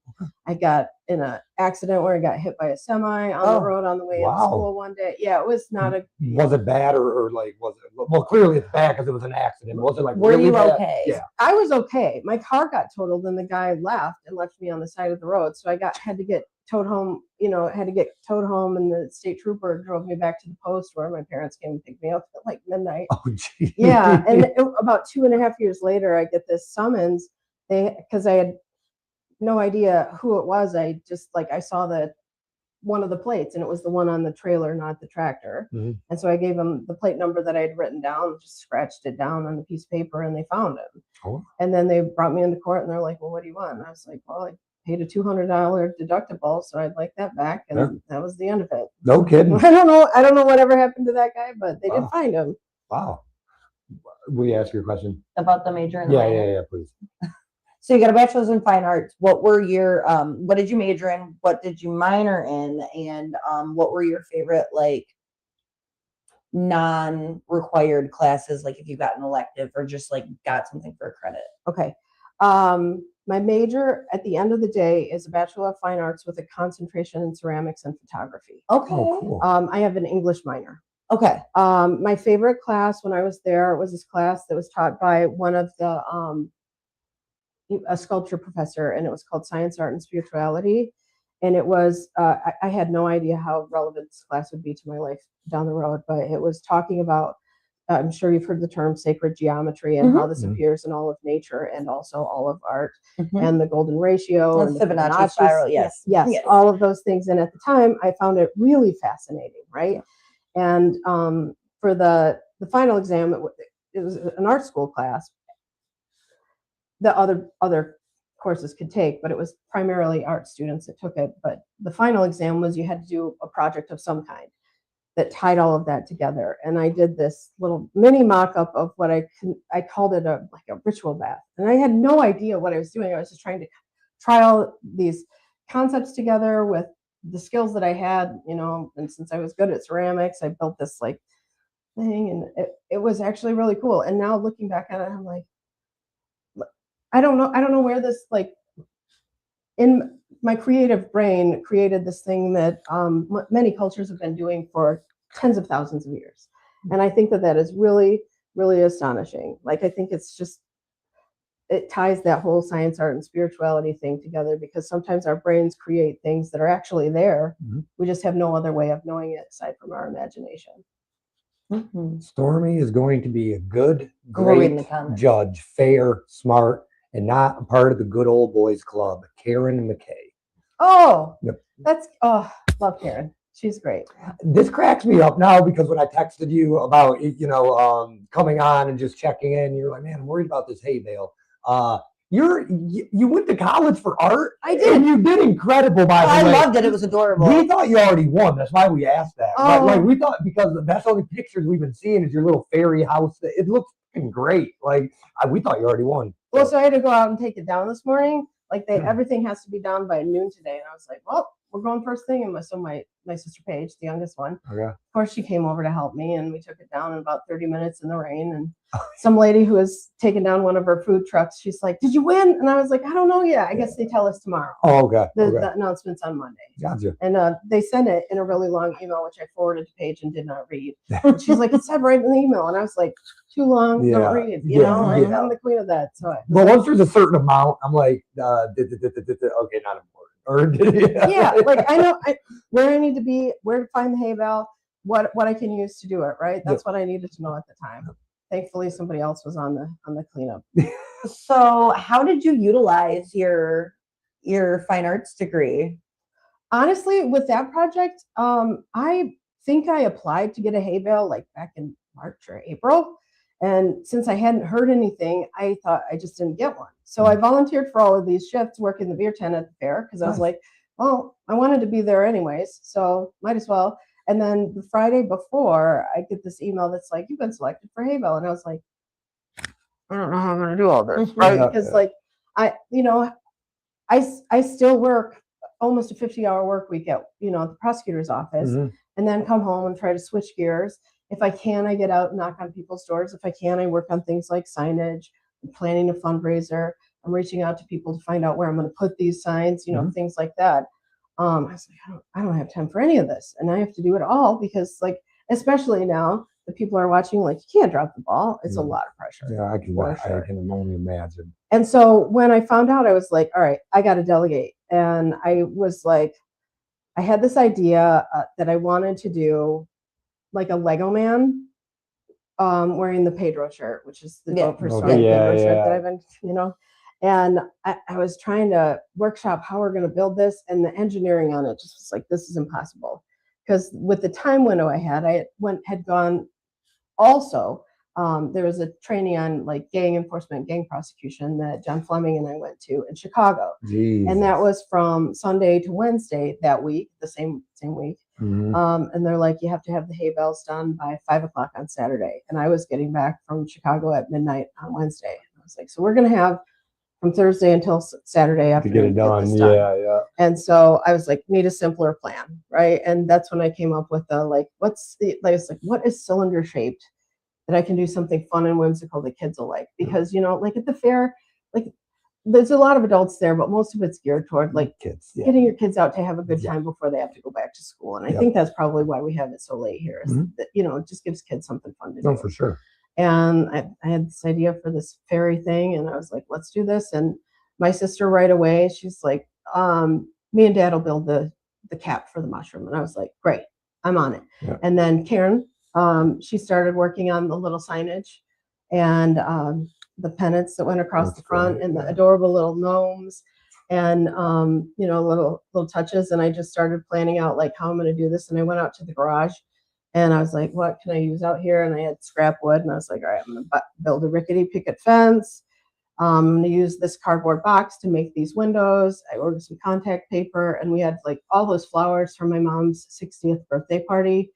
D: I got in an accident where I got hit by a semi on the road on the way to school one day. Yeah, it was not a.
E: Was it bad or like was it? Well, clearly it's bad because it was an accident. Was it like?
A: Were
E: really
A: you
E: bad?
A: okay?
E: Yeah,
D: I was okay. My car got totaled, and the guy left me on the side of the road. So I had to get towed home. And the state trooper drove me back to the post where my parents came and picked me up at like midnight.
E: Oh, geez.
D: Yeah, and about 2.5 years later, I get this summons. Because I had no idea who it was. I just I saw one of the plates, and it was the one on the trailer, not the tractor.
E: Mm-hmm.
D: And so I gave them the plate number that I had written down, just scratched it down on a piece of paper, and they found him.
E: Oh.
D: And then they brought me into court, and they're like, "Well, what do you want?" And I was like, "Well, I paid a $200 deductible, so I'd like that back." And that was the end of it.
E: No kidding.
D: I don't know whatever happened to that guy, but they did find him.
E: Wow. Will you ask your question?
A: About the major and the minor?
E: Yeah, please.
A: So you got a bachelor's in fine arts. What were your what did you major in? What did you minor in? And what were your favorite non-required classes, like if you got an elective or just got something for credit?
D: Okay. My major at the end of the day is a Bachelor of Fine Arts with a concentration in ceramics and photography.
A: Okay.
E: Oh, cool.
D: I have an English minor.
A: Okay.
D: My favorite class when I was there was this class that was taught by one of the a sculpture professor, and it was called Science, Art, and Spirituality. And it was I had no idea how relevant this class would be to my life down the road, but it was talking about I'm sure you've heard the term sacred geometry and how this appears in all of nature and also all of art and the golden ratio and the
A: Fibonacci spiral. Yes,
D: all of those things. And at the time, I found it really fascinating, right? And for the final exam, it was an art school class that other courses could take, but it was primarily art students that took it. But the final exam was you had to do a project of some kind that tied all of that together. And I did this little mini mock-up of what I called it a ritual bath. And I had no idea what I was doing. I was just trying to try all these concepts together with the skills that I had, and since I was good at ceramics, I built this thing, and it was actually really cool. And now looking back at it, I'm like, I don't know where this in my creative brain created this thing that many cultures have been doing for tens of thousands of years. And I think that is really, really astonishing. I think it ties that whole science, art, and spirituality thing together, because sometimes our brains create things that are actually there. We just have no other way of knowing it aside from our imagination.
E: Stormie is going to be a good, great judge, fair, smart, and not a part of the good old boys club. Karen McKay.
D: Oh, love Karen. She's great.
E: This cracks me up now because when I texted you about, coming on and just checking in, you're like, man, I'm worried about this hay bale. You went to college for art?
D: I did.
E: And you did incredible, by the way.
A: I loved it. It was adorable.
E: We thought you already won. That's why we asked that. But, we thought, because that's all the pictures we've been seeing is your little fairy house. It looks great. We thought you already won.
D: Well, so I had to go out and take it down this morning. Everything has to be done by noon today. And I was like, well, we're going first thing. And so my sister Paige, the youngest one, of course, she came over to help me, and we took it down in about 30 minutes in the rain. And some lady who was taking down one of her food trucks, she's like, did you win? And I was like, I don't know yet. I guess they tell us tomorrow.
E: Oh, okay.
D: The announcement's on Monday.
E: Gotcha.
D: And they sent it in a really long email, which I forwarded to Paige and did not read. And she's like, it said right in the email. And I was like, too long, don't read. I'm the queen of that. So
E: but once there's a certain amount, I'm like, okay, not important.
D: I know where I need to be, where to find the hay bale, what I can use to do it, right? That's what I needed to know at the time. Thankfully, somebody else was on the cleanup.
A: So how did you utilize your fine arts degree?
D: Honestly, with that project, I think I applied to get a hay bale back in March or April. And since I hadn't heard anything, I thought I just didn't get one. So I volunteered for all of these shifts, working the beer tent at the fair, because I was like, well, I wanted to be there anyways, so might as well. And then the Friday before, I get this email that's like, you've been selected for hay bale. And I was like, I don't know how I'm going to do all this, right?
E: Yeah,
D: Because
E: yeah.
D: like I still work almost a 50-hour work week at the prosecutor's office,
E: Mhm.
D: and then come home and try to switch gears. If I can, I get out and knock on people's doors. If I can, I work on things like signage, I'm planning a fundraiser. I'm reaching out to people to find out where I'm going to put these signs,
E: Mhm.
D: things like that. I was like, I don't have time for any of this, and I have to do it all because, like, especially now the people are watching. Like, you can't drop the ball. It's a lot of pressure.
E: Yeah, I can only imagine.
D: And so when I found out, I was like, all right, I got to delegate. And I was like, I had this idea that I wanted to do like a Lego man wearing the Pedro shirt, which is the Vote for Stormie Pedro shirt that I've been, and I was trying to workshop how we're going to build this, and the engineering on it just was like, this is impossible. Because with the time window I had gone also. There was a training on like gang enforcement, gang prosecution that John Fleming and I went to in Chicago.
E: Jesus.
D: And that was from Sunday to Wednesday that week, the same week.
E: Mhm.
D: And they're like, you have to have the hay bales done by 5 o'clock on Saturday. And I was getting back from Chicago at midnight on Wednesday. And I was like, so we're going to have from Thursday until Saturday afternoon
E: to get it done.
D: this done.
E: Yeah.
D: And so I was like, need a simpler plan, right? And that's when I came up with what is cylinder shaped that I can do something fun and whimsical that kids will like? Because like at the fair, like there's a lot of adults there, but most of it's geared toward like
E: Kids,
D: getting your kids out to have a good time before they have to go back to school. And I think that's probably why we have it so late here, is that it just gives kids something fun to do.
E: No, for sure.
D: And I had this idea for this fairy thing, and I was like, let's do this. And my sister right away, she's like, me and Dad will build the cap for the mushroom. And I was like, great, I'm on it.
E: Yeah.
D: And then Karen, she started working on the little signage and the pennants that went across the front, and the adorable little gnomes and little touches. And I just started planning out like how I'm going to do this. And I went out to the garage and I was like, what can I use out here? And I had scrap wood, and I was like, all right, I'm going to build a rickety picket fence. I'm going to use this cardboard box to make these windows. I ordered some contact paper, and we had like all those flowers from my mom's 60th birthday party.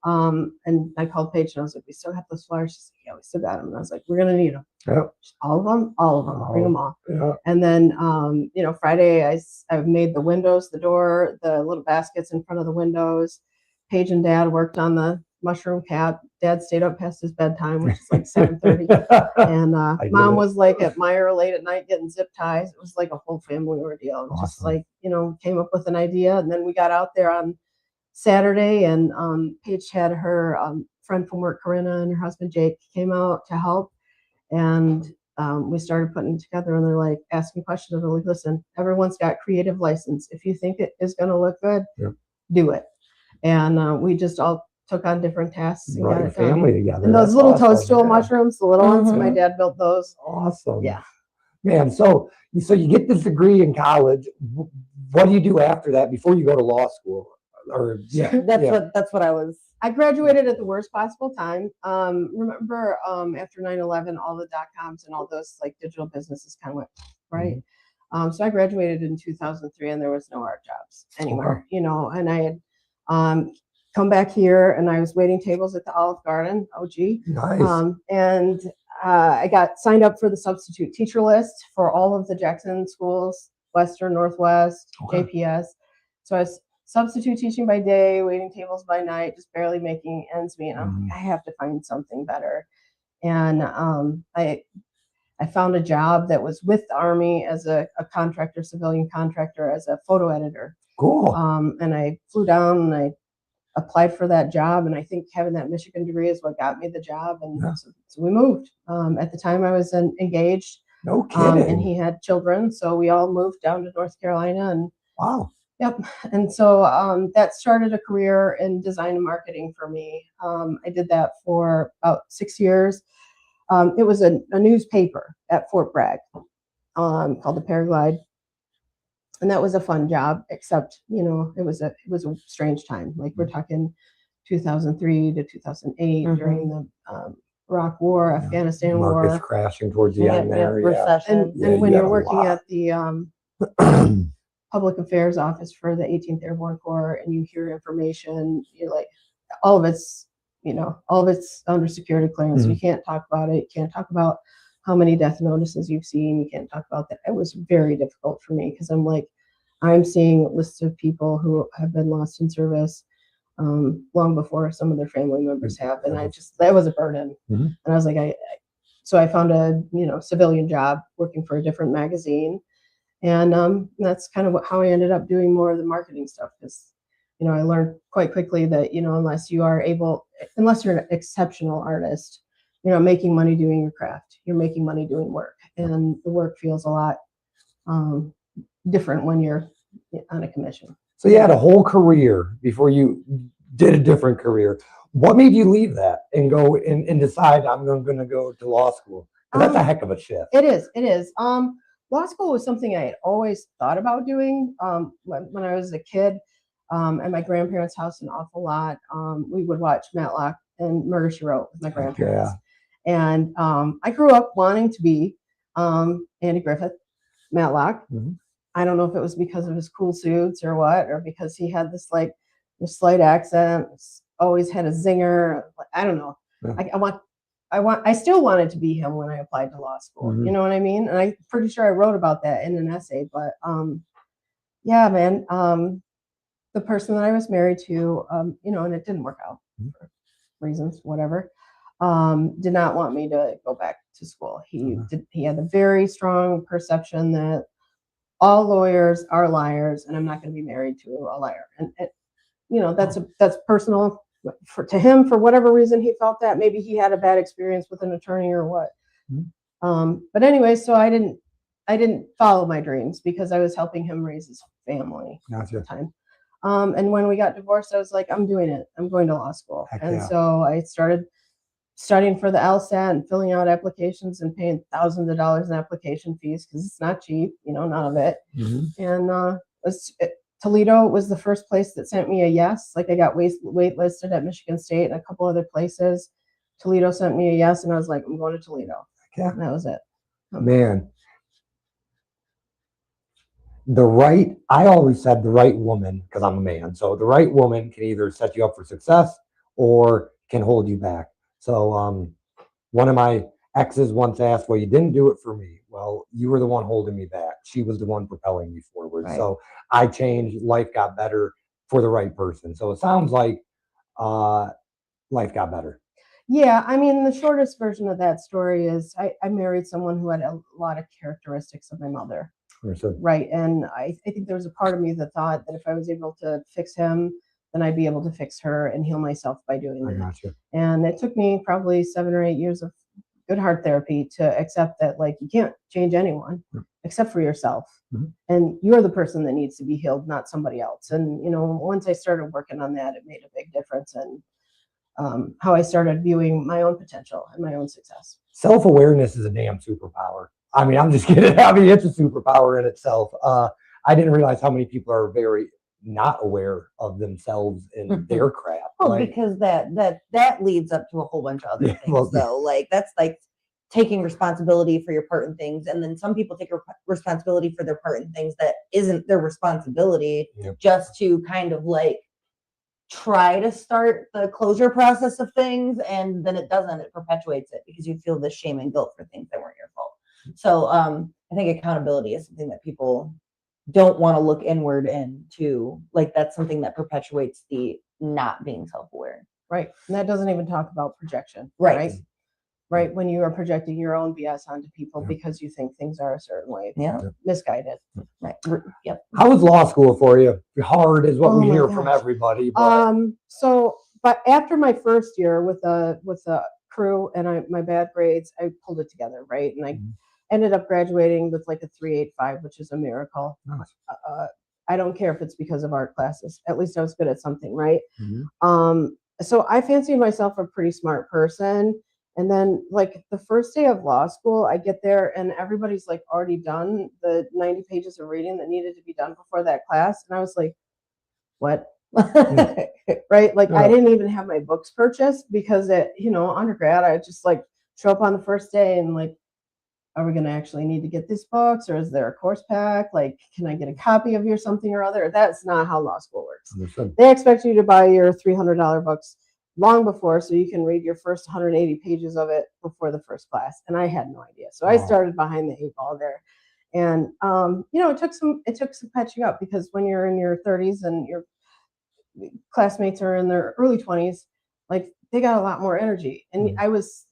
D: And I called Paige and I was like, we still have those flowers? She's like, yeah, we still got them. And I was like, we're going to need them.
E: Yep.
D: All of them, bring them all.
E: Yeah.
D: And then, Friday I made the windows, the door, the little baskets in front of the windows. Paige and Dad worked on the mushroom cap. Dad stayed up past his bedtime, which is like 7:30. And Mom was like at Meyer late at night getting zip ties. It was like a whole family ordeal.
E: Awesome.
D: Just like, came up with an idea. And then we got out there on Saturday, and Paige had her friend from work, Corinna, and her husband, Jake, came out to help. And we started putting it together, and they're like asking questions. They're like, listen, everyone's got creative license. If you think it is going to look good, do it. And we just all took on different tasks and got it done.
E: Family together.
D: And those little toadstool mushrooms, the little ones, my dad built those.
E: Awesome.
D: Yeah.
E: Man, so you get this degree in college. What do you do after that before you go to law school? Or
A: That's what I was.
D: I graduated at the worst possible time. Remember, after 9/11, all the .coms and all those like digital businesses kind of went right. So I graduated in 2003, and there was no art jobs anywhere. And I had come back here, and I was waiting tables at the Olive Garden, OG.
E: Nice.
D: And I got signed up for the substitute teacher list for all of the Jackson schools, Western, Northwest, JPS. So I was substitute teaching by day, waiting tables by night, just barely making ends meet. And I'm like, I have to find something better. And I found a job that was with the Army as a contractor, civilian contractor, as a photo editor.
E: Cool.
D: And I flew down and I applied for that job. And I think having that Michigan degree is what got me the job. And so we moved. At the time I was engaged.
E: No kidding.
D: And he had children. So we all moved down to North Carolina. And
E: wow.
D: Yep. And so that started a career in design and marketing for me. I did that for about 6 years. It was a newspaper at Fort Bragg called the Paraglide. And that was a fun job, except, it was a strange time. Like we're talking 2003 to 2008 during the Iraq War, Afghanistan
E: Markets
D: War.
E: crashing towards the end there.
A: Recession.
D: And when you're working at the Public Affairs Office for the 18th Airborne Corps, and you hear information, you're like, all of it's under security clearance. You can't talk about it. You can't talk about how many death notices you've seen. You can't talk about that. It was very difficult for me because I'm like, I'm seeing lists of people who have been lost in service long before some of their family members have. And that was a burden.
E: Mm-hmm.
D: And I was like, so I found a, civilian job working for a different magazine. And that's kind of how I ended up doing more of the marketing stuff. Because, I learned quite quickly that, unless you're an exceptional artist, you're not making money doing your craft. You're making money doing work. And the work feels a lot different when you're on a commission.
E: So you had a whole career before you did a different career. What made you leave that and go and decide I'm going to go to law school? 'Cause that's a heck of a shift.
D: It is. Law school was something I had always thought about doing. When I was a kid, at my grandparents' house an awful lot. We would watch Matlock and Murder, She Wrote with my grandparents.
E: Yeah.
D: And I grew up wanting to be Andy Griffith, Matlock.
E: Mm-hmm.
D: I don't know if it was because of his cool suits or what, or because he had this slight accent, always had a zinger. I don't know. Yeah. I still wanted to be him when I applied to law school.
E: Mm-hmm.
D: You know what I mean? And I'm pretty sure I wrote about that in an essay. But yeah, man, the person that I was married to, and it didn't work out for reasons, whatever. Did not want me to go back to school. He had a very strong perception that all lawyers are liars, and I'm not going to be married to a liar. And that's personal to him for whatever reason he felt that. Maybe he had a bad experience with an attorney or what. Mm-hmm. But anyway, so I didn't follow my dreams because I was helping him raise his family at the time. And when we got divorced, I was like, I'm doing it. I'm going to law school. So I started studying for the LSAT and filling out applications and paying thousands of dollars in application fees because it's not cheap, none of it. Mm-hmm. And Toledo was the first place that sent me a yes. Like I got waitlisted at Michigan State and a couple other places. Toledo sent me a yes, and I was like, I'm going to Toledo. Yeah, and that was it.
E: Man. I always said the right woman, because I'm a man, so the right woman can either set you up for success or can hold you back. So one of my exes once asked, well, you didn't do it for me. Well, you were the one holding me back. She was the one propelling me forward. Right. So I changed, life got better for the right person. So it sounds like life got better.
D: Yeah, I mean, the shortest version of that story is I married someone who had a lot of characteristics of my mother. Right. And I think there was a part of me that thought that if I was able to fix him, then I'd be able to fix her and heal myself by doing that. Gotcha. And it took me probably 7 or 8 years of good heart therapy to accept that, like, you can't change anyone except for yourself. Mm-hmm. And you're the person that needs to be healed, not somebody else. And, once I started working on that, it made a big difference in how I started viewing my own potential and my own success.
E: Self-awareness is a damn superpower. I mean, I'm just kidding. I mean, it's a superpower in itself. I didn't realize how many people are very not aware of themselves and their crap.
A: Well, because that leads up to a whole bunch of other things, though. Like, that's like taking responsibility for your part in things. And then some people take responsibility for their part in things that isn't their responsibility, just to kind of like try to start the closure process of things. And then it doesn't, it perpetuates it because you feel the shame and guilt for things that weren't your fault. So I think accountability is something that people don't want to look inward into. Like, that's something that perpetuates the not being self-aware.
D: Right. And that doesn't even talk about projection.
A: Right.
D: Right. When you are projecting your own BS onto people because you think things are a certain way. Yeah. Misguided.
A: Right. Yep.
E: How was law school for you? Hard is what we hear from everybody.
D: But after my first year with a crew and my bad grades, I pulled it together. Right. And I ended up graduating with like a 3.85, which is a miracle. Nice. I don't care if it's because of art classes. At least I was good at something, right? Mm-hmm. So I fancied myself a pretty smart person. And then, like, the first day of law school, I get there and everybody's like already done the 90 pages of reading that needed to be done before that class. And I was like, what? Right? Like, I didn't even have my books purchased because at, undergrad, I just like show up on the first day and like, are we going to actually need to get these books, or is there a course pack? Like, can I get a copy of your something or other? That's not how law school works. Understood. They expect you to buy your $300 books long before, so you can read your first 180 pages of it before the first class. And I had no idea. So I started behind the 8 ball there. And, it took some catching up, because when you're in your 30s and your classmates are in their early 20s, like they got a lot more energy. And I was,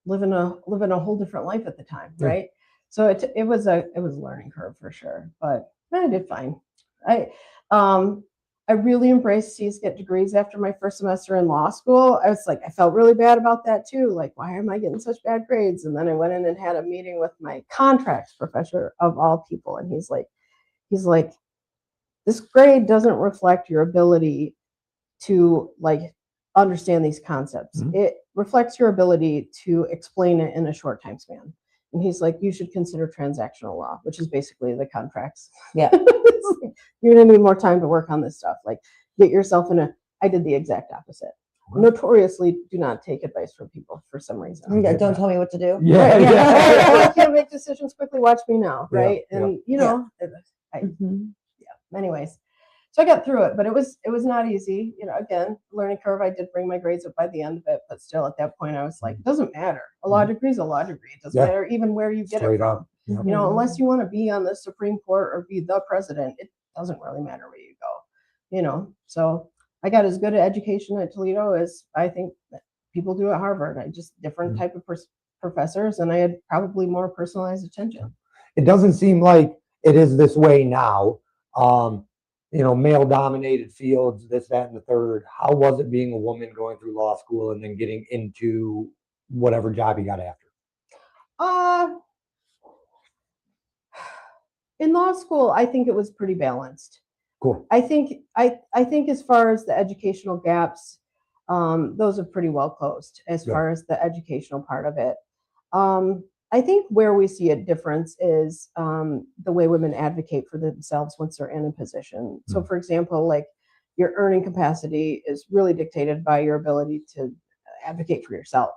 D: living a whole different life at the time. Right. So it was a learning curve for sure, but I did fine. I really embraced C's get degrees after my first semester in law school. I was like, I felt really bad about that too. Like, why am I getting such bad grades? And then I went in and had a meeting with my contracts professor of all people. And he's like, this grade doesn't reflect your ability to like understand these concepts. It reflects your ability to explain it in a short time span. And he's like, you should consider transactional law, which is basically the contracts.
A: Yeah.
D: You're going to need more time to work on this stuff. Like, get yourself I did the exact opposite. Notoriously do not take advice from people for some reason.
A: Don't tell me what to do.
D: I can't make decisions quickly. Watch me now. Right. And, anyways. So I got through it, but it was not easy. Again, learning curve. I did bring my grades up by the end of it, but still at that point I was like, it doesn't matter. A law degree is a law degree. It doesn't matter even where you get it from. Unless you want to be on the Supreme Court or be the president, it doesn't really matter where you go. So I got as good an education at Toledo as I think that people do at Harvard. I just different type of professors, and I had probably more personalized attention.
E: It doesn't seem like it is this way now. Male-dominated fields, this, that, and the third. How was it being a woman going through law school and then getting into whatever job you got after?
D: In law school, I think it was pretty balanced.
E: Cool.
D: I think as far as the educational gaps, those are pretty well closed as far as the educational part of it. I think where we see a difference is the way women advocate for themselves once they're in a position. So, for example, like your earning capacity is really dictated by your ability to advocate for yourself.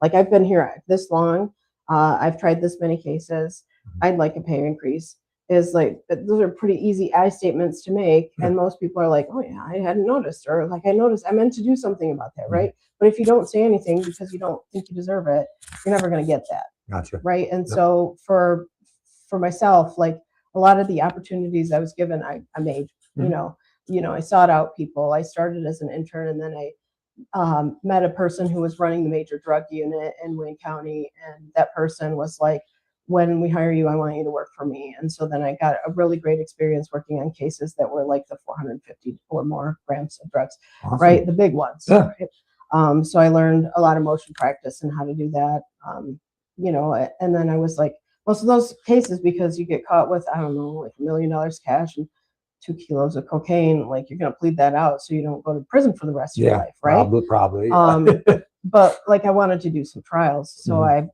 D: Like, I've been here this long. I've tried this many cases. I'd like a pay increase. Is like, those are pretty easy I statements to make. And most people are like, oh yeah, I hadn't noticed, or like, I noticed, I meant to do something about that. Right. But if you don't say anything because you don't think you deserve it, you're never going to get that.
E: Gotcha.
D: Right. And so for myself, like a lot of the opportunities I was given, I made, I sought out people. I started as an intern, and then I met a person who was running the major drug unit in Wayne County. And that person was like, when we hire you, I want you to work for me. And so then I got a really great experience working on cases that were like the 450 or more grams of drugs, right? The big ones.
E: Yeah.
D: Right? So I learned a lot of motion practice and how to do that. And then I was like, most of those cases, because you get caught with, I don't know, like $1 million cash and 2 kilos of cocaine, like you're going to plead that out so you don't go to prison for the rest of your life, right?
E: Probably.
D: But like, I wanted to do some trials. So I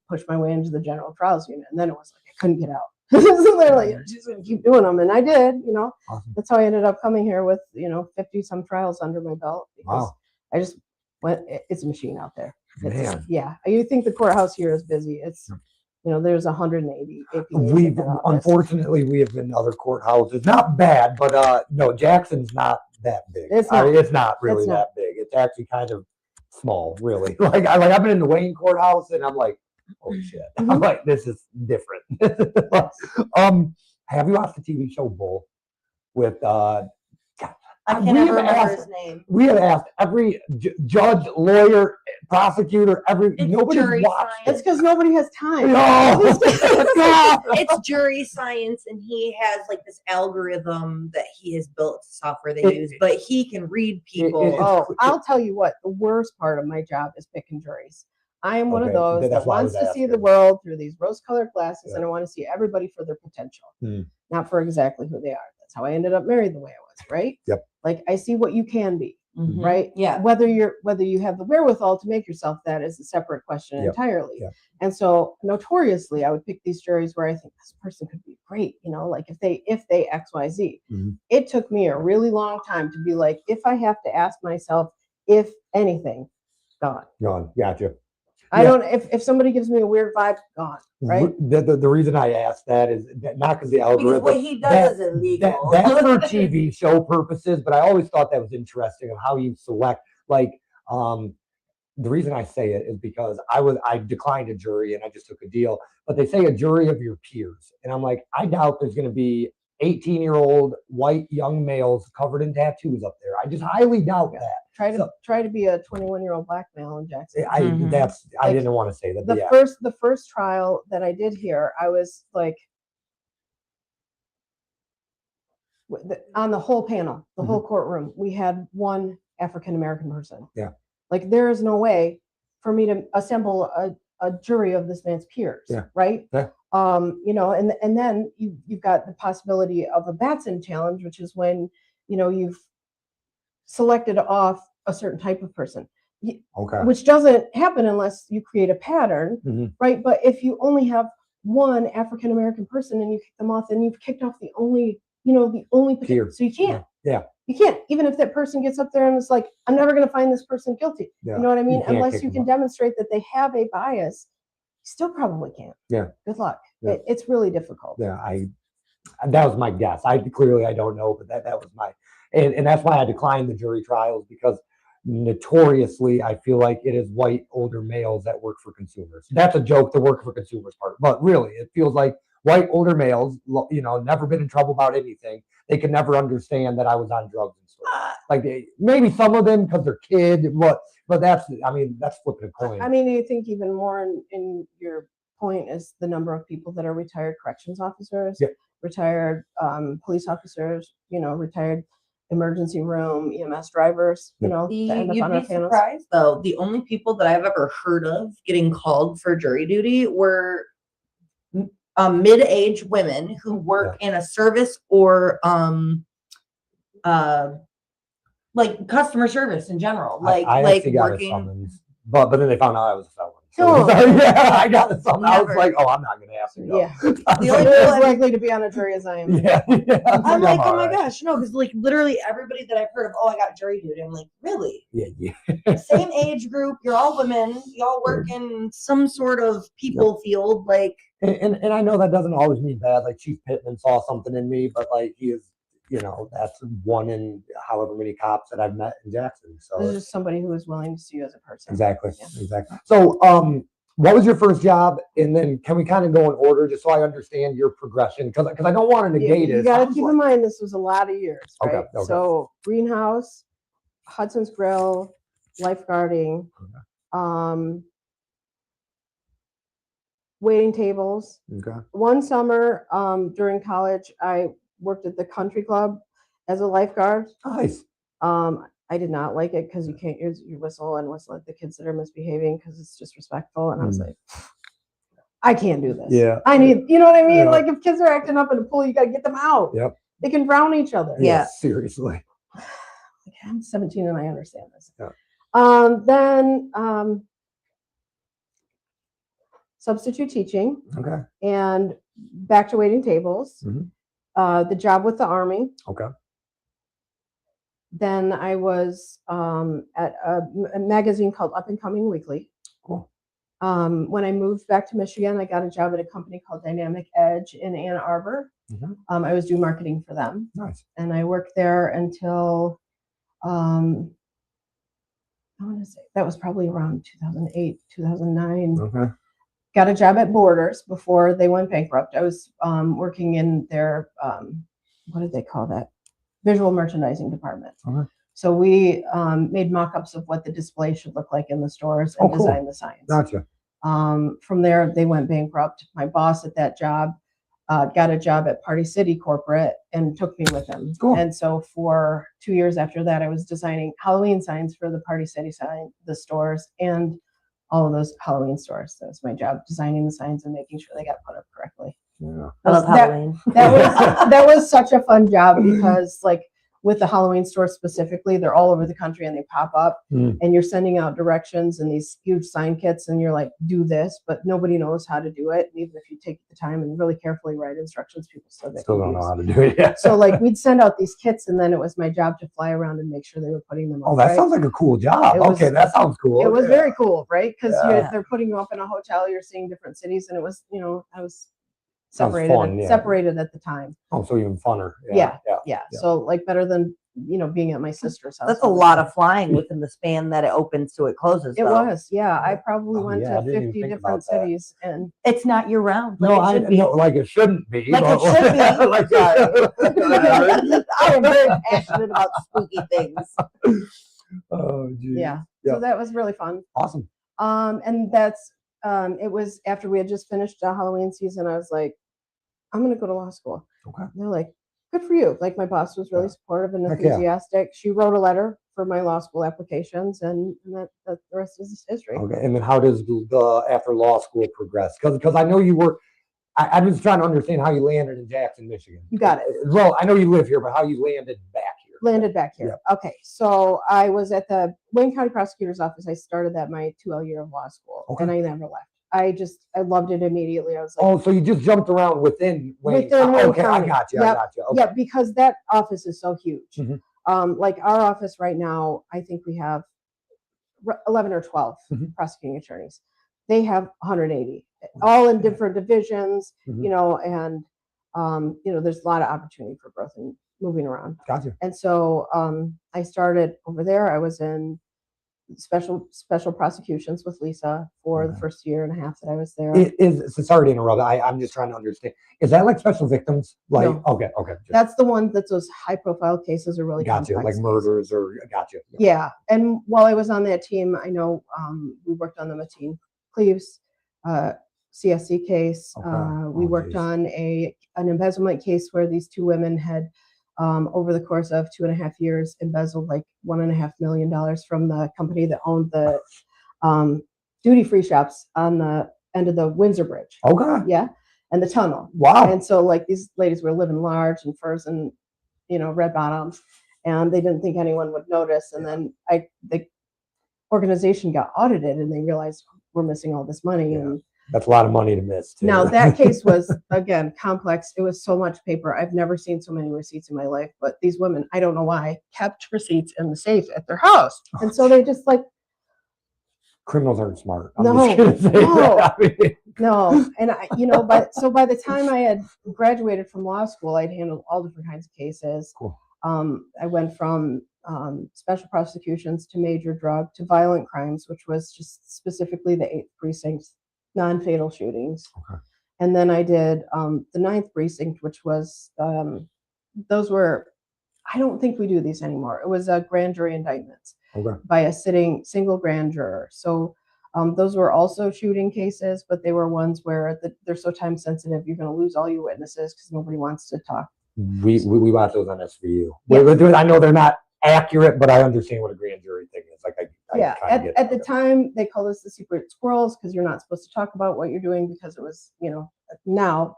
D: pushed my way into the general trials unit, and then it was like, I couldn't get out. So they're like, she's going to keep doing them. And I did,
E: Awesome.
D: That's how I ended up coming here with, 50 some trials under my belt, because I just went, it's a machine out there.
E: Man.
D: Yeah. You think the courthouse here is busy. It's, there's 180 APAs.
E: Unfortunately, we have been in other courthouses. Not bad, but no, Jackson's not that big.
D: It's
E: not really that big. It's actually kind of small, really. Like I've been in the Wayne courthouse, and I'm like, oh shit. I'm like, this is different. Have you watched the TV show Bull with
A: I can't ever remember his name.
E: We have asked every judge, lawyer, prosecutor, nobody's watched it.
D: It's because nobody has time.
A: It's jury science, and he has like this algorithm that he has built, software they use, but he can read people.
D: I'll tell you what, the worst part of my job is picking juries. I am one of those that wants to see the world through these rose-colored glasses, and I want to see everybody for their potential, not for exactly who they are. That's how I ended up married the way I was, right?
E: Yep.
D: Like, I see what you can be, right?
A: Yeah.
D: Whether you have the wherewithal to make yourself that is a separate question entirely.
E: Yep.
D: And so notoriously, I would pick these juries where I think this person could be great, like if they XYZ. It took me a really long time to be like, if I have to ask myself, if anything, gone.
E: Gotcha.
D: I don't, if somebody gives me a weird vibe, gone, right?
E: The reason I asked that is that not because the
A: Because
E: algorithm.
A: what he does is illegal.
E: That's for TV show purposes, but I always thought that was interesting of how you select. Like, the reason I say it is because I declined a jury and I just took a deal, but they say a jury of your peers, and I'm like, I doubt there's going to be 18-year-old white young males covered in tattoos up there. I just highly doubt that.
D: Try to be a 21-year-old black male in Jackson.
E: I
D: Like,
E: didn't want to say that.
D: The first trial that I did here, I was like, on the whole panel, the whole courtroom, we had one African American person.
E: Yeah.
D: Like, there is no way for me to assemble a jury of this man's peers.
E: Yeah.
D: Right.
E: Yeah.
D: You know, and then you've got the possibility of a Batson challenge, which is when, you know, you've selected off a certain type of person.
E: Okay.
D: Which doesn't happen unless you create a pattern, right? But if you only have one African American person and you kick them off, then you've kicked off the only
E: Peer.
D: so you can't.
E: Yeah.
D: You can't, even if that person gets up there and it's like, I'm never going to find this person guilty.
E: Yeah.
D: You know what I mean?
E: You can't
D: Unless
E: kick
D: you
E: them
D: can
E: off.
D: demonstrate that they have a bias, you still probably can't.
E: Yeah.
D: Good luck.
E: Yeah.
D: It's really difficult.
E: Yeah. That was my guess. I don't know, but that was my, and that's why I declined the jury trials, because notoriously I feel like it is white older males that work for consumers. That's a joke, the work for consumers part, but really it feels like white older males, you know, never been in trouble about anything. They could never understand that I was on drugs and stuff. Like maybe some of them because they're kid, but that's flipping a coin.
D: I mean, you think even more in your point is the number of people that are retired corrections officers, retired police officers, you know, retired emergency room EMS drivers, you know, that end up
A: You'd
D: on our
A: be
D: panels.
A: surprised though. The only people that I've ever heard of getting called for jury duty were mid-aged women who work in a service or like customer service in general,
E: I
A: like
E: actually got a
A: working.
E: summons, but then they found out I was a felon.
D: Oh.
E: So, yeah, I got a summons. I was
A: Never.
E: like, oh, I'm not gonna have to go.
D: Yeah.
A: The only
D: You're
A: people
D: as
A: I've-
D: likely to be on a jury as I am.
E: Yeah.
A: I'm like, oh my
E: alright.
A: gosh, no, because like literally everybody that I've heard of, oh, I got jury duty. I'm like, really?
E: Yeah.
A: Same age group, you're all women, y'all work in some sort of people field, like.
E: And I know that doesn't always mean bad. Like Chief Pittman saw something in me, but like he is, you know, that's one in however many cops that I've met in Jackson. So
D: This is just somebody who is willing to see you as a person.
E: exactly.
D: Yeah.
E: Exactly. So what was your first job? And then can we kind of go in order just so I understand your progression? Because I don't want to negate it.
D: You got to keep in mind this was a lot of years, right?
E: Okay.
D: So greenhouse, Hudson's Grill, lifeguarding, waiting tables.
E: Okay.
D: One summer during college, I worked at the country club as a lifeguard.
E: Nice.
D: I did not like it because you can't use your whistle and whistle at the kids that are misbehaving because it's disrespectful. And I was like, I can't do this.
E: Yeah.
D: I need, you know what I mean?
E: Yeah.
D: Like if kids are acting up in a pool, you got to get them out.
E: Yep.
D: They can drown each other.
A: Yeah.
E: Seriously.
D: Like, I'm 17 and I understand this.
E: Yeah.
D: Then substitute teaching
E: Okay.
D: and back to waiting tables.
E: Mhm.
D: The job with the Army.
E: Okay.
D: Then I was at a magazine called Up and Coming Weekly.
E: Cool.
D: When I moved back to Michigan, I got a job at a company called Dynamic Edge in Ann Arbor. I was doing marketing for them.
E: Nice.
D: And I worked there until I want to say that was probably around 2008, 2009.
E: Okay.
D: Got a job at Borders before they went bankrupt. I was working in their what did they call that? Visual merchandising department.
E: Okay.
D: So we made mock-ups of what the display should look like in the stores and
E: Oh, cool.
D: designed the signs.
E: Gotcha.
D: From there, they went bankrupt. My boss at that job got a job at Party City Corporate and took me with him.
E: Cool.
D: And so for 2 years after that, I was designing Halloween signs for the Party City the stores, and all of those Halloween stores. That was my job, designing the signs and making sure they got put up correctly.
E: Yeah.
A: I love Halloween.
D: That was such a fun job because like with the Halloween stores specifically, they're all over the country and they pop up and you're sending out directions and these huge sign kits and you're like, do this, but nobody knows how to do it. And even if you take the time and really carefully write instructions, people still
E: don't know how to do it. Yeah.
D: So like we'd send out these kits and then it was my job to fly around and make sure they were putting them up.
E: Oh, that sounds like a cool job. Okay, that sounds cool.
D: It was very cool, right? Because they're putting you up in a hotel, you're seeing different cities, and it was, I was separated at the time.
E: Oh, so even funner.
D: Yeah. So like better than being at my sister's house.
A: That's a lot of flying within the span that it opens to it closes.
D: It was, I probably went to 50 different cities, and
A: it's not year round.
E: No, like it shouldn't be.
A: Like it should be. Like, sorry. I am very passionate about spooky things.
E: Oh, geez.
D: Yeah. So that was really fun.
E: Awesome.
D: And that's it was after we had just finished the Halloween season. I was like, I'm going to go to law school.
E: Okay.
D: And they're like, good for you. Like my boss was really supportive and enthusiastic. She wrote a letter for my law school applications, and that the rest is history.
E: Okay. And then how does the after law school progress? Because I know you were. I'm just trying to understand how you landed in Jackson, Michigan.
D: You got it.
E: Well, I know you live here, but how you landed back here?
D: Landed back here. Yeah. Okay. So I was at the Wayne County Prosecutor's Office. I started that my 2L year of law school, and I never left. I loved it immediately. I was like,
E: oh, so you just jumped around within Wayne. Okay,
D: County.
E: I got you.
D: Yep.
E: I got you. Okay.
D: Yeah, because that office is so huge. Like our office right now, I think we have 11 or 12 prosecuting attorneys. They have 180, all in different divisions, and there's a lot of opportunity for growth and moving around.
E: Gotcha.
D: And so I started over there. I was in special prosecutions with Lisa for the first year and a half that I was there.
E: So sorry to interrupt. I'm just trying to understand. Is that like special victims? Like
D: no.
E: Okay.
D: That's the one that's those high profile cases are really
E: gotcha, like murders or gotcha.
D: Yeah. And while I was on that team, I know we worked on the Mateen Cleaves CSC case. We worked on an embezzlement case where these two women had over the course of 2.5 years embezzled like $1.5 million from the company that owned the duty-free shops on the end of the Windsor Bridge.
E: Okay.
D: Yeah. And the tunnel.
E: Wow.
D: And so like these ladies were living large in furs and red bottoms, and they didn't think anyone would notice. And then the organization got audited and they realized we're missing all this money. And
E: that's a lot of money to miss too.
D: Now that case was, again, complex. It was so much paper. I've never seen so many receipts in my life, but these women, I don't know why, kept receipts in the safe at their house. And so they just like,
E: criminals aren't smart.
D: No. And by the time I had graduated from law school, I'd handled all different kinds of cases.
E: Cool.
D: I went from special prosecutions to major drug to violent crimes, which was just specifically the 8th precinct non-fatal shootings.
E: Okay.
D: And then I did the 9th precinct, which was those were, I don't think we do these anymore. It was a grand jury indictments by a sitting single grand juror. So those were also shooting cases, but they were ones where they're so time sensitive, you're going to lose all your witnesses because nobody wants to talk.
E: We watch those on SVU. Yeah. I know they're not accurate, but I understand what a grand jury thing is. Like
D: at the time they called us the secret squirrels because you're not supposed to talk about what you're doing because it was now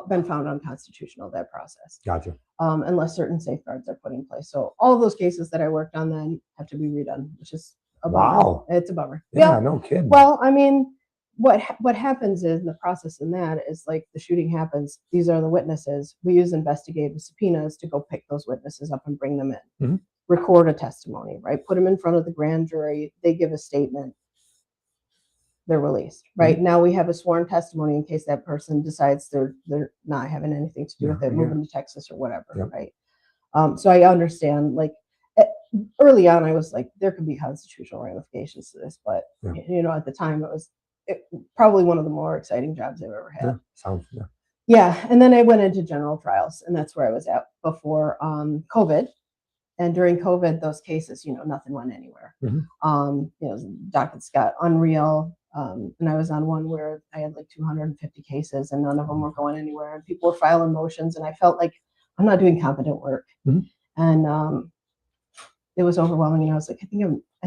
D: been found unconstitutional, that process.
E: Gotcha.
D: Unless certain safeguards are put in place. So all of those cases that I worked on then have to be redone, which is a bummer.
E: Wow.
D: It's a bummer.
E: Yeah, no kidding.
D: Well, I mean, what happens is the process in that is like the shooting happens. These are the witnesses. We use investigative subpoenas to go pick those witnesses up and bring them in. Record a testimony, right? Put them in front of the grand jury. They give a statement. They're released, right? Now we have a sworn testimony in case that person decides they're not having anything to do with it, moving to Texas or whatever, right? So I understand, like early on, I was like, there could be constitutional ramifications to this, but at the time it was probably one of the more exciting jobs I've ever had. Yeah. And then I went into general trials, and that's where I was at before COVID. And during COVID, those cases, nothing went anywhere. Dockets got unreal. And I was on one where I had like 250 cases and none of them were going anywhere. And people were filing motions, and I felt like I'm not doing competent work. And it was overwhelming. And I was like, I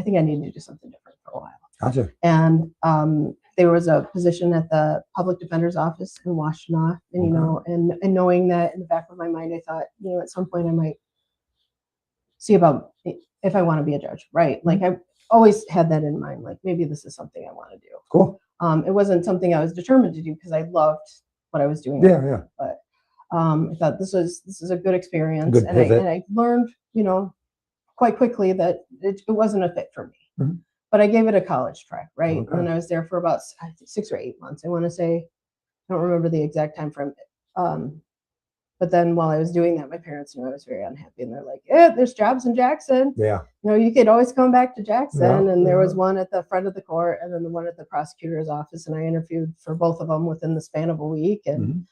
D: think I need to do something different for a while.
E: Gotcha.
D: And there was a position at the public defender's office in Washtenaw, and and knowing that in the back of my mind, I thought, at some point I might see about if I want to be a judge, right? Like I always had that in mind, like maybe this is something I want to do.
E: Cool.
D: It wasn't something I was determined to do because I loved what I was doing.
E: Yeah.
D: But I thought this is a good experience,
E: Good
D: and
E: pivot.
D: I learned, quite quickly that it wasn't a fit for me.
E: Mhm.
D: But I gave it a college try, right?
E: Okay.
D: And I was there for about 6 or 8 months. I want to say, I don't remember the exact time frame. But then while I was doing that, my parents knew I was very unhappy, and they're like, there's jobs in Jackson.
E: Yeah.
D: You could always come back to Jackson.
E: Yeah,
D: And there was
E: yeah.
D: one at the front of the court and then the one at the prosecutor's office. And I interviewed for both of them within the span of a week. And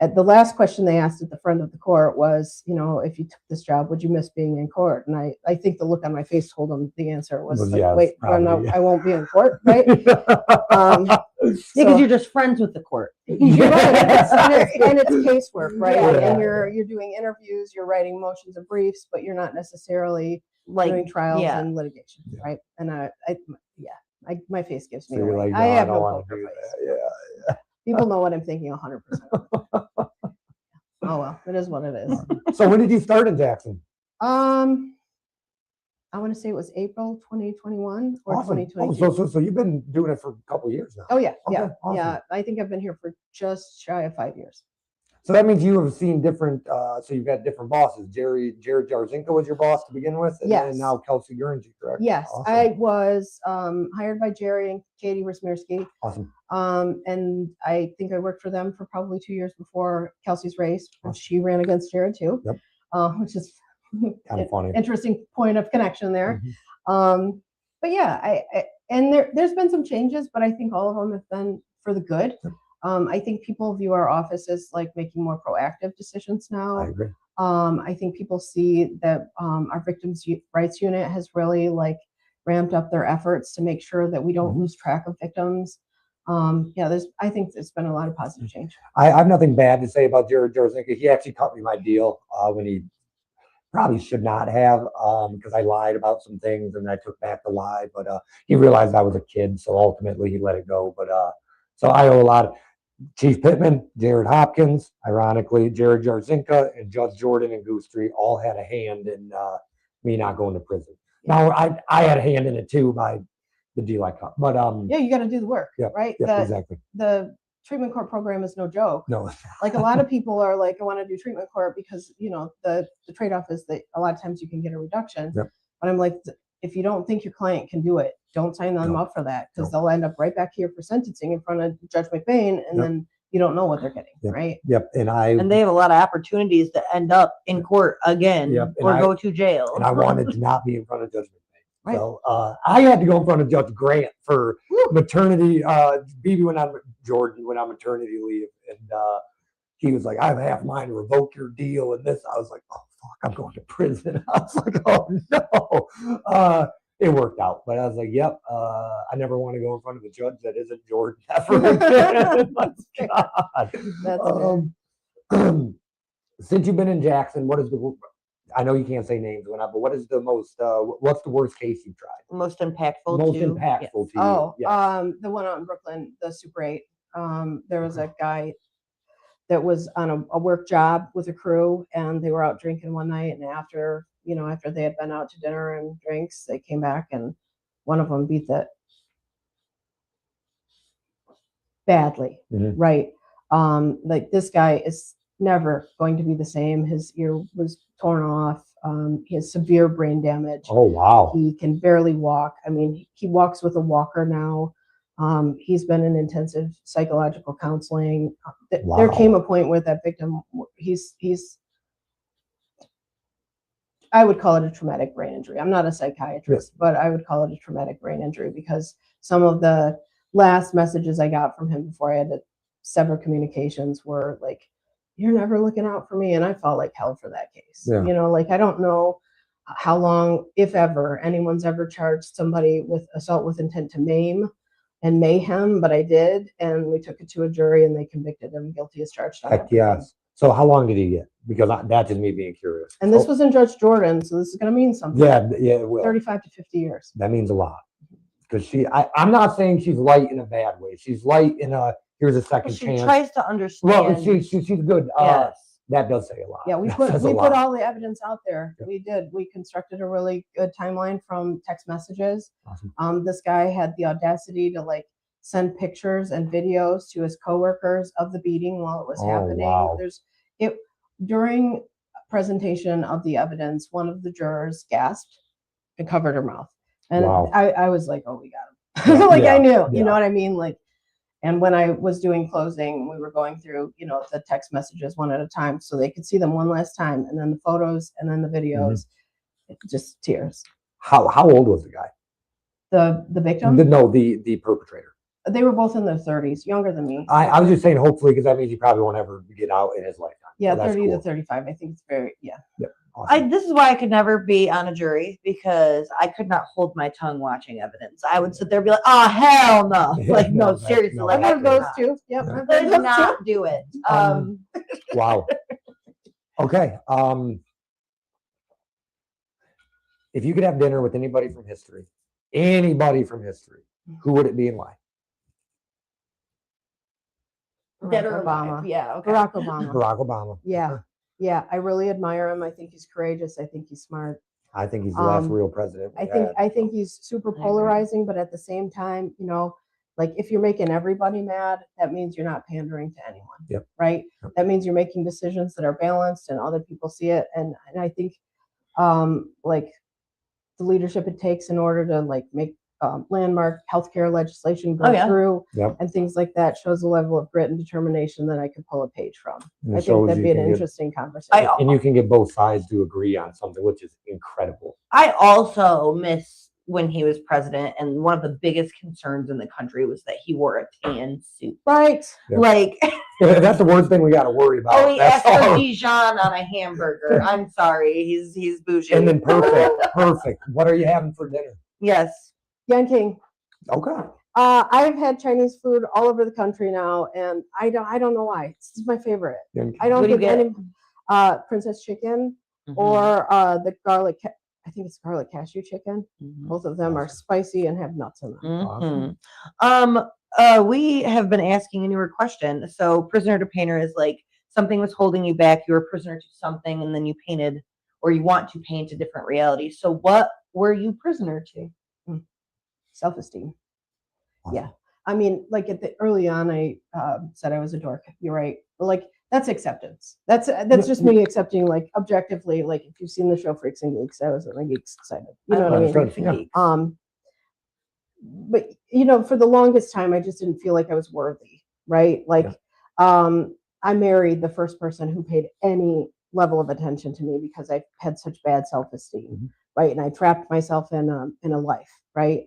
D: at the last question they asked at the front of the court was, if you took this job, would you miss being in court? And I think the look on my face told them the answer was like,
E: yes,
D: wait, no,
E: probably.
D: I won't be in court, right?
A: Because you're just friends with the court.
D: You're right. And it's casework, right?
E: Yeah.
D: And you're doing interviews, you're writing motions and briefs, but you're not necessarily
A: Like,
D: doing trials
A: yeah.
D: and litigation, right? And my face gives me
E: So you're
D: away.
E: like, no,
D: I have
E: don't
D: no
E: wanna
D: poker
E: do
D: face.
E: that. Yeah.
D: People know what I'm thinking 100%. Oh well, it is what it is.
E: So when did you start in Jackson?
D: I want to say it was April 2021 or
E: Awesome.
D: 2022.
E: So you've been doing it for a couple of years now.
D: Oh yeah,
E: Okay,
D: yeah,
E: awesome.
D: yeah. I think I've been here for just shy of 5 years.
E: So that means you have seen different. So you've got different bosses. Jared Jarzinka was your boss to begin with, and
D: Yes.
E: then now Kelsey Guernsey, correct?
D: Yes,
E: Awesome.
D: I was hired by Jerry and Katie Wismierski.
E: Awesome.
D: And I think I worked for them for probably 2 years before Kelsey's race. And
E: Awesome.
D: she ran against Jared too,
E: Yep.
D: Which is
E: Kind of funny.
D: interesting point of connection there.
E: Mhm.
D: But yeah, and there's been some changes, but I think all of them have been for the good.
E: Yep.
D: I think people view our office as like making more proactive decisions now.
E: I agree.
D: I think people see that our victims rights unit has really like ramped up their efforts to make sure that we don't lose track of victims. I think there's been a lot of positive change.
E: I have nothing bad to say about Jared Jarzinka. He actually cut me my deal when he probably should not have, because I lied about some things and I took back the lie. But he realized I was a kid, so ultimately he let it go. But so I owe a lot. Chief Pittman, Jared Hopkins, ironically, Jared Jarzinka, and Judge Jordan and Goose Street all had a hand in me not going to prison. Now I had a hand in it too by the deal I cut. But
D: Yeah, you got to do the work,
E: yeah,
D: right?
E: yeah, exactly.
D: The treatment court program is no joke.
E: No,
D: Like a lot of people are like, I want to do treatment court because the trade-off is that a lot of times you can get a reduction.
E: Yep.
D: But I'm like, if you don't think your client can do it, don't sign them
E: No.
D: up for that because
E: No.
D: they'll end up right back here for sentencing in front of Judge McBain, and
E: Yep.
D: then you don't know what they're getting,
E: Yep.
D: right?
E: yep, and
A: And they have a lot of opportunities to end up in court again
E: Yep, and
A: or
E: I-
A: go to jail.
E: I wanted to not be in front of Judge McBain.
D: Right.
E: So I had to go in front of Judge Grant for maternity. BB Jordan went on maternity leave, and he was like, "I have half mine to revoke your deal." And this, I was like, "Oh fuck, I'm going to prison." I was like, "Oh no." It worked out, but I was like, "Yep, I never want to go in front of a judge that isn't Jordan ever again." My God.
D: That's
E: Since you've been in Jackson, what is the? I know you can't say names, but what is the most? What's the worst case you've tried?
A: Most impactful.
E: Most
A: to,
E: impactful
A: yes.
E: to you?
D: Oh,
E: Yes.
D: the one out in Brooklyn, the Super 8. There was a guy that was on a work job with a crew, and they were out drinking one night, and after they had been out to dinner and drinks, they came back, and one of them beat the badly,
E: Mhm.
D: right? Like this guy is never going to be the same. His ear was torn off. He has severe brain damage.
E: Oh wow.
D: He can barely walk. I mean, he walks with a walker now. He's been in intensive psychological counseling. There
E: Wow.
D: came a point where that victim, I would call it a traumatic brain injury. I'm not a psychiatrist, but I would call it a traumatic brain injury because some of the last messages I got from him before I had to sever communications were like, "You're never looking out for me." And I felt like hell for that case.
E: Yeah.
D: Like I don't know how long, if ever, anyone's ever charged somebody with assault with intent to maim and mayhem, but I did, and we took it to a jury and they convicted him guilty as charged. On
E: Heck
D: everything.
E: yes. So how long did he get? Because that's just me being curious.
D: And this
E: Oh,
D: was in Judge Jordan, so this is going to mean something.
E: yeah, it will.
D: 35 to 50 years.
E: That means a lot. Because I'm not saying she's light in a bad way. She's light in a here's a second
A: She
E: chance.
A: tries to understand.
E: Well, she's good.
A: Yes.
E: that does say a lot.
D: Yeah, we
E: That
D: put
E: says a
D: we
E: lot.
D: put all the evidence out there.
E: Yeah.
D: We did. We constructed a really good timeline from text messages.
E: Awesome.
D: This guy had the audacity to like send pictures and videos to his coworkers of the beating while it was
E: Oh,
D: happening.
E: wow.
D: During presentation of the evidence, one of the jurors gasped and covered her mouth. And
E: Wow.
D: I was like, oh, we got him.
E: Yeah,
D: Like I knew,
E: yeah.
D: you know what I mean? Like, and when I was doing closing, we were going through, the text messages one at a time so they could see them one last time, and then the photos and then the videos, just tears.
E: How old was the guy?
D: The victim,
E: The perpetrator.
D: they were both in their 30s, younger than me.
E: I was just saying, hopefully, because that means he probably won't ever get out in his lifetime.
D: Yeah,
E: So that's
D: 30 to
E: cool.
D: 35. I think it's very, yeah.
E: Awesome.
A: This is why I could never be on a jury, because I could not hold my tongue watching evidence. I would sit there and be like, oh, hell no. Like,
E: No,
A: no, seriously.
E: no,
A: like,
D: I've
A: I
D: heard
A: could
D: those
A: not.
D: too. Yep.
E: Yeah.
D: I've
A: I
D: heard
A: could
D: those too.
A: not do it.
E: Wow. Okay. If you could have dinner with anybody from history, who would it be and why?
A: Dead or
D: Obama.
A: alive. Yeah, okay.
D: Barack Obama.
E: Barack Obama.
D: Yeah. Yeah. I really admire him. I think he's courageous. I think he's smart.
E: I think he's the last
D: Um,
E: real president. we
D: I
E: had.
D: think he's super
A: agree.
D: polarizing, but at the same time, like if you're making everybody mad, that means you're not pandering to anyone.
E: Yep.
D: Right?
E: Yep.
D: That means you're making decisions that are balanced and other people see it. And I think like the leadership it takes in order to like make landmark healthcare legislation go
A: Oh, yeah.
D: through
E: Yep.
D: and things like that shows a level of grit and determination that I could pull a page from.
E: And it
D: I think
E: shows
D: that'd
E: you
D: be an
E: can get-
D: interesting conversation.
E: and you can get both sides to agree on something, which is incredible.
A: I also miss when he was president, and one of the biggest concerns in the country was that he wore a tan suit.
D: Right.
E: Yeah.
A: Like,
E: That's the worst thing we got to worry about.
A: oh, he
E: That's
A: asked for
E: all.
A: Dijon on a hamburger. I'm sorry, he's bougie.
E: And then perfect. What are you having for dinner?
A: Yes.
D: Yan King.
E: Okay.
D: I've had Chinese food all over the country now, and I don't know why. It's my favorite. I don't
A: What do you
D: think
A: get?
D: any princess chicken or the garlic. I think it's garlic cashew chicken. Both of them are spicy and have nuts in them.
E: Awesome.
A: We have been asking a newer question. So, prisoner to painter is like something was holding you back. You were a prisoner to something, and then you painted, or you want to paint a different reality. So, what were you prisoner to?
D: Self-esteem.
E: Awesome.
D: Yeah. I mean, like early on, I said I was a dork. You're right. But like, that's acceptance. That's just me accepting, like, objectively, like, if you've seen the show Freaks and Geeks, I was like Geeks excited. You know what I mean?
E: Freaks and Geeks.
D: But for the longest time, I just didn't feel like I was worthy, right? Like, I married the first person who paid any level of attention to me because I had such bad self-esteem, right? And I trapped myself in a life, right?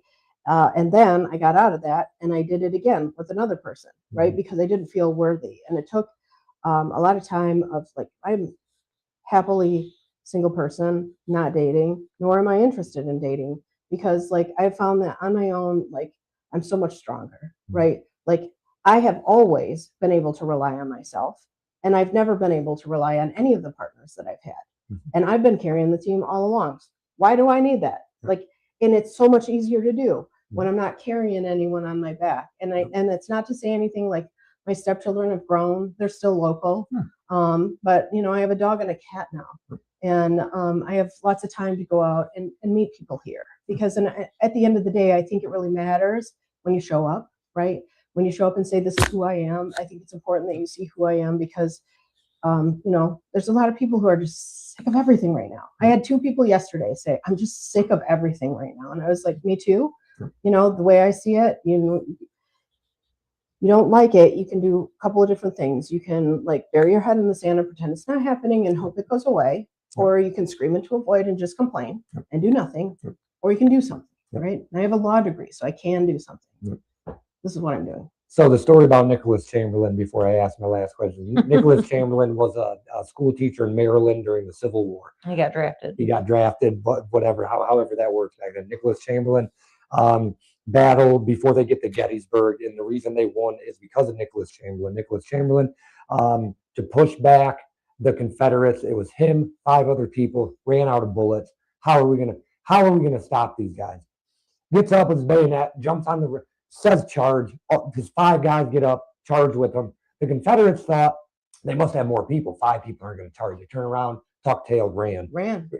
D: And then I got out of that, and I did it again with another person, right? Because I didn't feel worthy, and it took a lot of time. Of like, I'm happily single person, not dating, nor am I interested in dating, because like I found that on my own, like I'm so much stronger, right? Like I have always been able to rely on myself, and I've never been able to rely on any of the partners that I've had, and I've been carrying the team all along. Why do I need that? Like, and it's so much easier to do when I'm not carrying anyone on my back. And it's not to say anything, like my stepchildren have grown, they're still local. But I have a dog and a cat now. And I have lots of time to go out and meet people here, because at the end of the day, I think it really matters when you show up, right? When you show up and say, this is who I am. I think it's important that you see who I am, because there's a lot of people who are just sick of everything right now. I had 2 people yesterday say, I'm just sick of everything right now. And I was like, me too. The way I see it, you don't like it, you can do a couple of different things. You can like bury your head in the sand and pretend it's not happening and hope it goes away, or you can scream into a void and just complain and do nothing, or you can do something, right? And I have a law degree, so I can do something. This is what I'm doing.
E: So the story about Nicholas Chamberlain, before I ask my last question, Nicholas Chamberlain was a school teacher in Maryland during the Civil War.
A: He got drafted.
E: He got drafted, but however that works back then. Nicholas Chamberlain battled before they get to Gettysburg, and the reason they won is because of Nicholas Chamberlain. Nicholas Chamberlain, to push back the Confederates, it was him, 5 other people, ran out of bullets. How are we gonna stop these guys? Gets up with his bayonet, jumps on the, says charge. His 5 guys get up, charge with him. The Confederates thought, they must have more people. 5 people aren't going to charge. They turn around, tuck-tailed, ran.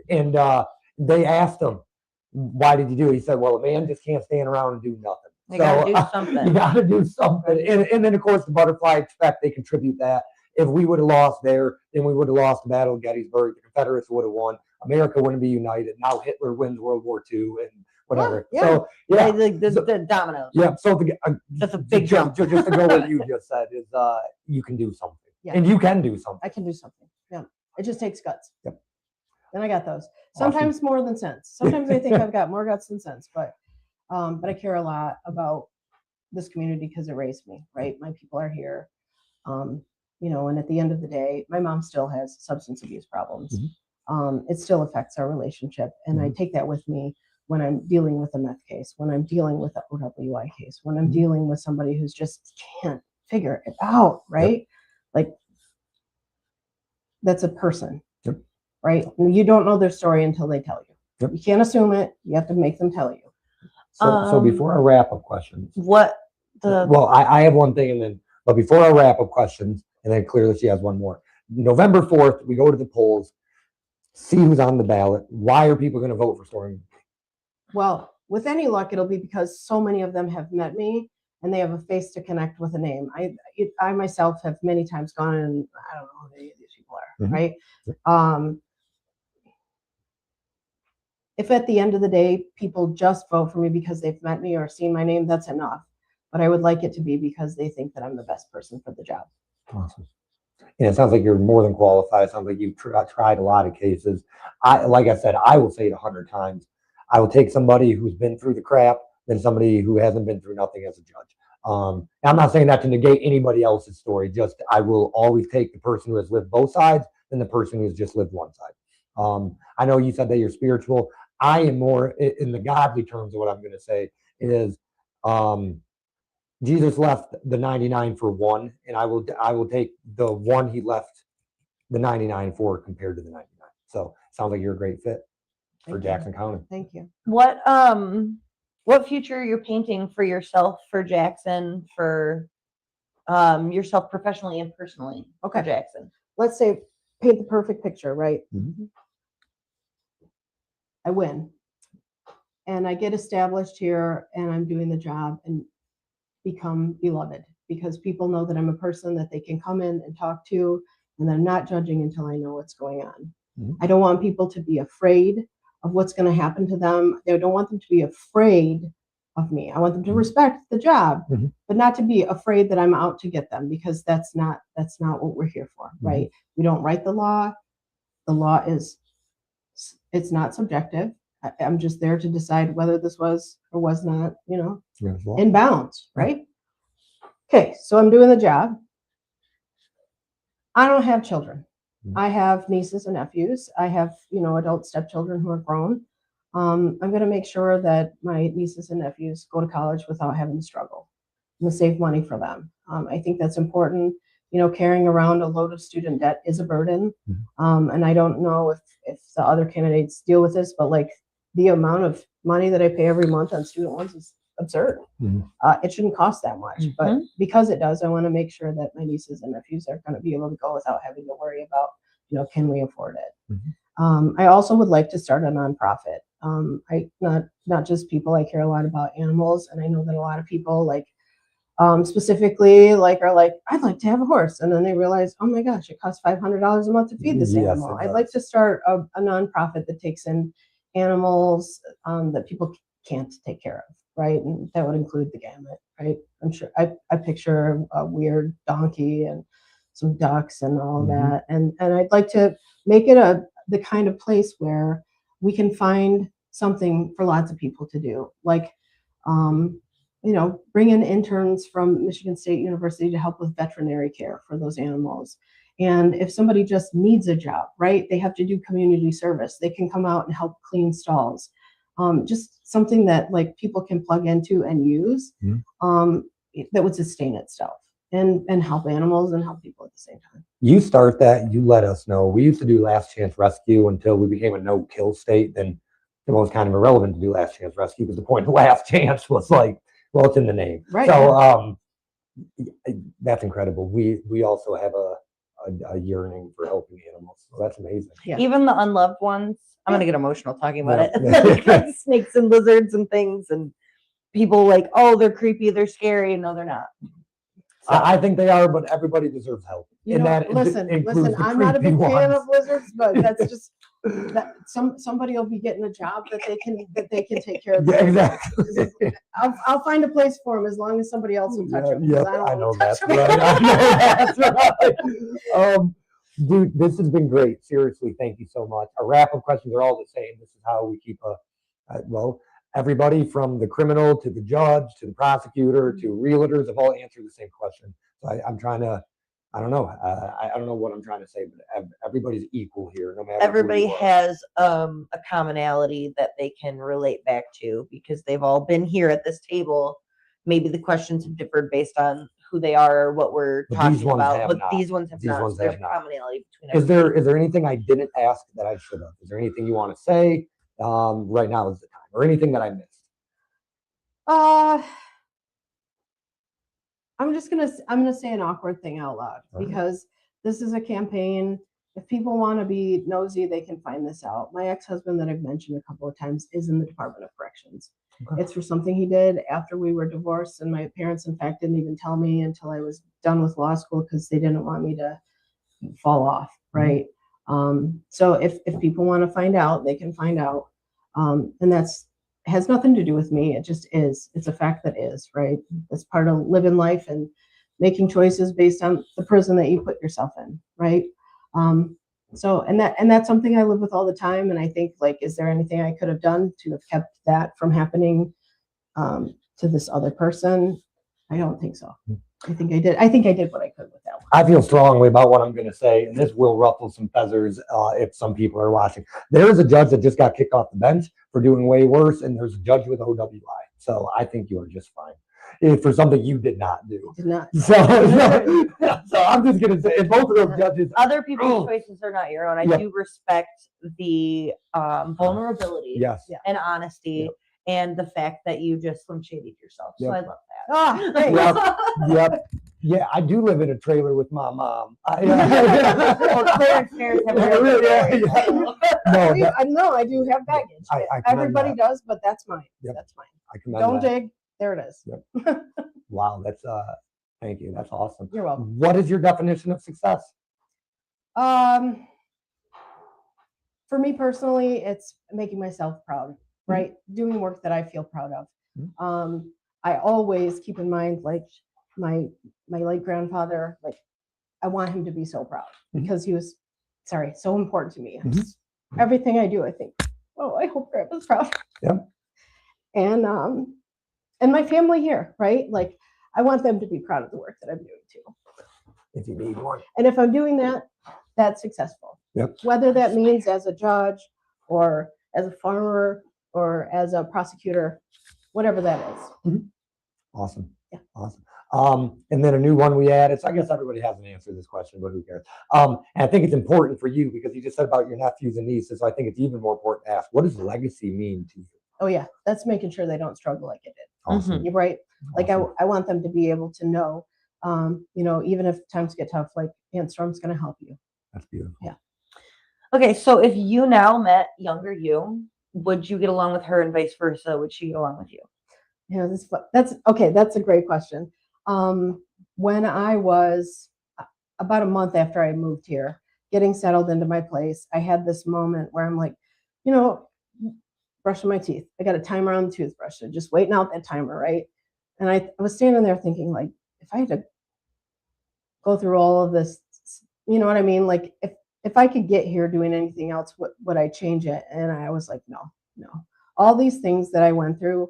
E: And they asked him, why did you do it? He said, well, a man just can't stand around and do nothing.
A: You gotta do something.
E: You got to do something. And then, of course, the butterfly effect, they contribute that. If we would have lost there, then we would have lost the Battle of Gettysburg. The Confederates would have won. America wouldn't be united. Now Hitler wins World War II and whatever.
A: Yeah.
E: So, yeah.
A: Like the dominoes.
E: Yeah. So
A: That's a big jump.
E: Just to go what you just said is you can do something.
D: Yeah.
E: And you can do something.
D: I can do something. Yeah. It just takes guts.
E: Yep.
D: And I got those. Sometimes more than sense. Sometimes I think I've got more guts than sense, but I care a lot about this community because it raised me, right? My people are here. And at the end of the day, my mom still has substance abuse problems. It still affects our relationship. And I take that with me when I'm dealing with a meth case, when I'm dealing with an OWI case, when I'm dealing with somebody who's just can't figure it out, right? Like, that's a person, right? And you don't know their story until they tell you. You can't assume it. You have to make them tell you.
E: So before our wrap-up questions.
A: Well,
E: I have one thing, but before our wrap-up questions, and then clearly she has one more. November 4th, we go to the polls, see who's on the ballot. Why are people going to vote for Stormie?
D: Well, with any luck, it'll be because so many of them have met me and they have a face to connect with a name. I myself have many times gone and I don't know who any of these people are, right? If at the end of the day, people just vote for me because they've met me or seen my name, that's enough. But I would like it to be because they think that I'm the best person for the job.
E: Awesome. And it sounds like you're more than qualified. It sounds like you've tried a lot of cases. Like I said, I will say it 100 times. I will take somebody who's been through the crap than somebody who hasn't been through nothing as a judge. I'm not saying that to negate anybody else's story. Just I will always take the person who has lived both sides than the person who's just lived one side. I know you said that you're spiritual. I am more in the godly terms of what I'm going to say is Jesus left the 99 for one, and I will take the one he left the 99 for compared to the 99. So it sounds like you're a great fit for Jackson County.
D: Thank you.
A: What future you're painting for yourself, for Jackson, for yourself professionally and personally?
D: Okay,
A: Jackson.
D: Let's say paint the perfect picture, right? I win, and I get established here, and I'm doing the job and become beloved because people know that I'm a person that they can come in and talk to, and that I'm not judging until I know what's going on. I don't want people to be afraid of what's going to happen to them. I don't want them to be afraid of me. I want them to respect the job, but not to be afraid that I'm out to get them, because that's not what we're here for, right? We don't write the law. The law it's not subjective. I'm just there to decide whether this was or was not, in bounds, right? Okay, so I'm doing the job. I don't have children. I have nieces and nephews. I have, adult stepchildren who are grown. I'm going to make sure that my nieces and nephews go to college without having to struggle. I'm going to save money for them. I think that's important. Carrying around a load of student debt is a burden. And I don't know if the other candidates deal with this, but like the amount of money that I pay every month on student loans is absurd. It shouldn't cost that much, but because it does, I want to make sure that my nieces and nephews are going to be able to go without having to worry about, can we afford it? I also would like to start a nonprofit. Not just people. I care a lot about animals, and I know that a lot of people specifically are like, I'd like to have a horse, and then they realize, oh my gosh, it costs $500 a month to feed this animal. I'd like to start a nonprofit that takes in animals that people can't take care of, right? And that would include the gamut, right? I'm sure I picture a weird donkey and some ducks and all that, and I'd like to make it the kind of place where we can find something for lots of people to do, bring in interns from Michigan State University to help with veterinary care for those animals. And if somebody just needs a job, right, they have to do community service. They can come out and help clean stalls. Just something that people can plug into and use that would sustain itself and help animals and help people at the same time.
E: You start that, you let us know. We used to do last chance rescue until we became a no-kill state. Then it was kind of irrelevant to do last chance rescue because the point of last chance was it's in the name.
D: Right.
E: So that's incredible. We also have a yearning for helping animals. So that's amazing.
D: Yeah.
A: Even the unloved ones. I'm gonna get emotional talking about
E: Yeah.
A: it. Like snakes and lizards and things, and people like, oh, they're creepy, they're scary. No, they're not. So,
E: I think they are, but everybody deserves help.
D: You
E: And
D: know,
E: that
D: listen,
E: includes the
D: I'm not a
E: creepy
D: big fan
E: ones.
D: of lizards, but that's just that somebody will be getting a job that they can take care of.
E: Yeah,
D: themselves.
E: exactly.
D: I'll find a place for them as long as somebody else will touch them.
E: Yeah, I know that's right. I know that's right. Dude, this has been great. Seriously, thank you so much. Our wrap-up questions are all the same. This is how we keep everybody from the criminal to the judge to the prosecutor to realtors have all answered the same question. So I'm trying to, I don't know. I don't know what I'm trying to say, but everybody's equal here, no matter.
A: everybody
E: who you are.
A: has a commonality that they can relate back to because they've all been here at this table. Maybe the questions have differed based on who they are or what we're
E: But these
A: talking
E: ones
A: about,
E: have
A: but
E: not.
A: these ones have
E: These
A: not.
E: ones
A: So there's
E: have
A: a
E: not.
A: commonality between
E: Is
A: everybody.
E: there anything I didn't ask that I should have? Is there anything you want to say? Right now is the time, or anything that I missed?
D: I'm gonna say an awkward thing out loud
E: All right.
D: because this is a campaign. If people want to be nosy, they can find this out. My ex-husband that I've mentioned a couple of times is in the Department of Corrections.
E: Okay.
D: It's for something he did after we were divorced, and my parents, in fact, didn't even tell me until I was done with law school because they didn't want me to fall off, right? So if people want to find out, they can find out, and that's has nothing to do with me. It just is. It's a fact that is, right? It's part of living life and making choices based on the prison that you put yourself in, right? So that's something I live with all the time. And I think, like, is there anything I could have done to have kept that from happening to this other person? I don't think so. I think I did what I could with that one.
E: I feel strongly about what I'm going to say, and this will ruffle some feathers if some people are watching. There is a judge that just got kicked off the bench for doing way worse, and there's a judge with OWI. So I think you are just fine for something you did not do.
D: Did not.
E: So I'm just going to say, if both of those judges,
A: Other people's choices are not your own. I
E: Yep.
A: do respect the vulnerability
E: yes,
A: and honesty and the fact that you just slim shaded yourself. So
E: Yep.
A: I love that.
D: Oh, thanks.
E: yep. Yeah, I do live in a trailer with my mom.
A: Parents have
E: No,
D: I do have baggage.
E: I commend
D: Everybody
E: that.
D: does, but that's mine.
E: Yep.
D: That's mine.
E: I commend
D: Don't
E: that.
D: dig. There it is.
E: Yep. Wow, that's thank you. That's awesome.
D: You're welcome.
E: What is your definition of success?
D: For me personally, it's making myself proud, right? Doing work that I feel proud of. I always keep in mind, like, my late grandfather, like, I want him to be so proud because he was, so important to me. Everything I do, I think, oh, I hope Grandpa's proud.
E: Yep.
D: And my family here, right? Like, I want them to be proud of the work that I'm doing too.
E: If you need one.
D: And if I'm doing that, that's successful.
E: Yep.
D: Whether that means as a judge or as a farmer or as a prosecutor, whatever that is.
E: Awesome.
D: Yeah.
E: Awesome. And then a new one we added. So I guess everybody has an answer to this question, but who cares? And I think it's important for you because you just said about your nephews and nieces. So I think it's even more important to ask, what does legacy mean to you?
D: Oh yeah, that's making sure they don't struggle like I did.
E: Awesome.
D: You're right. Like
E: Awesome.
D: I want them to be able to know, even if times get tough, like Aunt Storm's going to help you.
E: That's beautiful.
D: Yeah.
A: Okay, so if you now met younger you, would you get along with her and vice versa? Would she get along with you?
D: Yeah, that's okay. That's a great question. When I was about a month after I moved here, getting settled into my place, I had this moment where I'm like, brushing my teeth. I got a timer on the toothbrush, so just waiting out that timer, right? And I was standing there thinking, like, if I had to go through all of this, you know what I mean? Like, if I could get here doing anything else, would I change it? And I was like, no. All these things that I went through,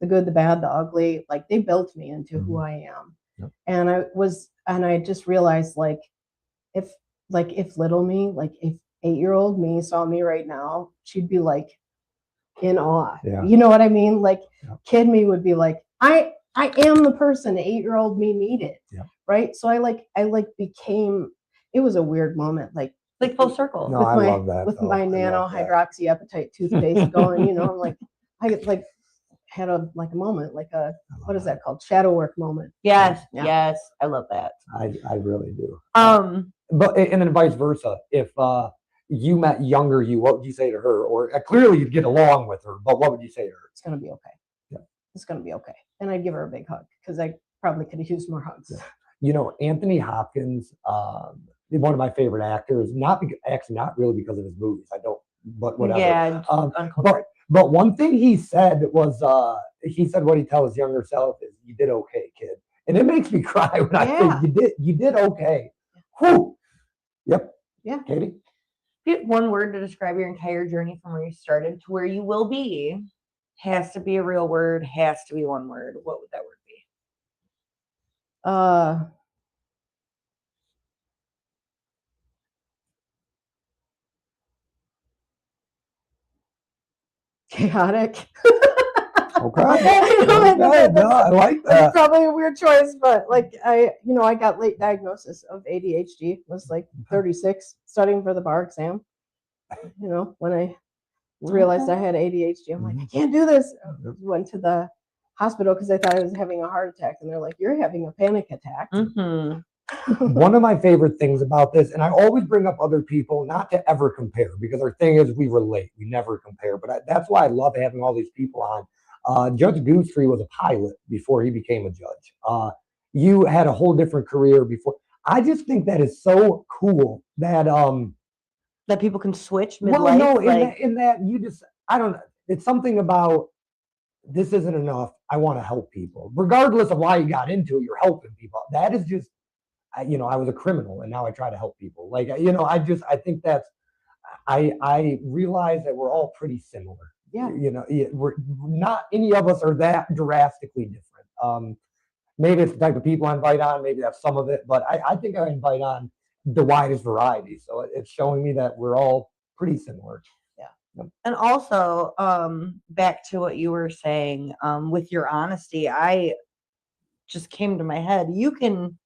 D: the good, the bad, the ugly, like, they built me into who I am.
E: Yep.
D: And I just realized, like, if little me, like if 8-year-old me saw me right now, she'd be like in awe.
E: Yeah.
D: You know what I mean? Like,
E: Yeah.
D: kid me would be like, I am the person 8-year-old me needed.
E: Yeah.
D: Right. So I became, it was a weird moment. Like
A: Full circle.
E: No, I love that.
D: With
E: though.
D: my
E: I
D: nano
E: love that.
D: hydroxyapatite toothpaste going, I'm like, I had a moment, like a, what is that called? Shadow work moment.
A: Yes,
D: Yeah.
A: yes, I love that.
E: I really do. But and then vice versa. If you met younger you, what would you say to her? Or clearly you'd get along with her, but what would you say to her?
D: It's going to be okay.
E: Yeah.
D: It's going to be okay. And I'd give her a big hug because I probably could have used more hugs.
E: Yeah. You know, Anthony Hopkins, one of my favorite actors, not really because of his movies. I don't, but whatever.
A: Yeah.
E: But one thing he said was, he said what he tells his younger self is, "You did okay, kid," and it makes me cry when I think you did okay. Whew. Yep.
A: Yeah.
E: Katie?
A: If you had one word to describe your entire journey from where you started to where you will be, has to be a real word, has to be one word. What would that word be?
D: Chaotic.
E: Okay.
D: I
E: like that.
D: It's probably a weird choice, but like I got late diagnosis of ADHD. Was like 36, studying for the bar exam. When I realized I had ADHD, I'm like, I can't do this. I went to the hospital because I thought I was having a heart attack, and they're like, you're having a panic attack.
A: Mm-hmm.
E: One of my favorite things about this, and I always bring up other people, not to ever compare, because our thing is we relate, we never compare. But that's why I love having all these people on. Judge Goostrey was a pilot before he became a judge. You had a whole different career before. I just think that is so cool that
A: that people can switch midlife.
E: Well, no, in that you just, I don't know. It's something about this isn't enough. I want to help people, regardless of why you got into it. You're helping people. That is just. I was a criminal and now I try to help people. Like, I think that's, I realize that we're all pretty similar.
D: Yeah.
E: We're not, any of us are that drastically different. Maybe it's the type of people I invite on, maybe that's some of it, but I think I invite on the widest variety. So it's showing me that we're all pretty similar.
A: Yeah. And also, back to what you were saying, with your honesty, I just came to my head. You can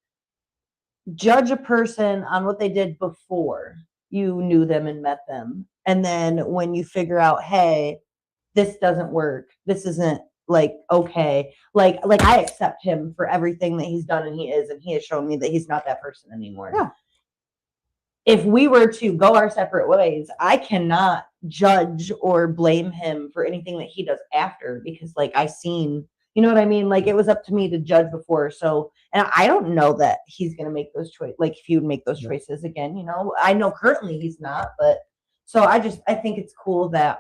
A: judge a person on what they did before you knew them and met them. And then when you figure out, hey, this doesn't work, this isn't like, okay, like I accept him for everything that he's done and he has shown me that he's not that person anymore. Yeah. If we were to go our separate ways, I cannot judge or blame him for anything that he does after, because like I seen, you know what I mean? Like it was up to me to judge before. So, and I don't know that he's going to make those choices. Like if he would make those choices again, I know currently he's not, but so I think it's cool that,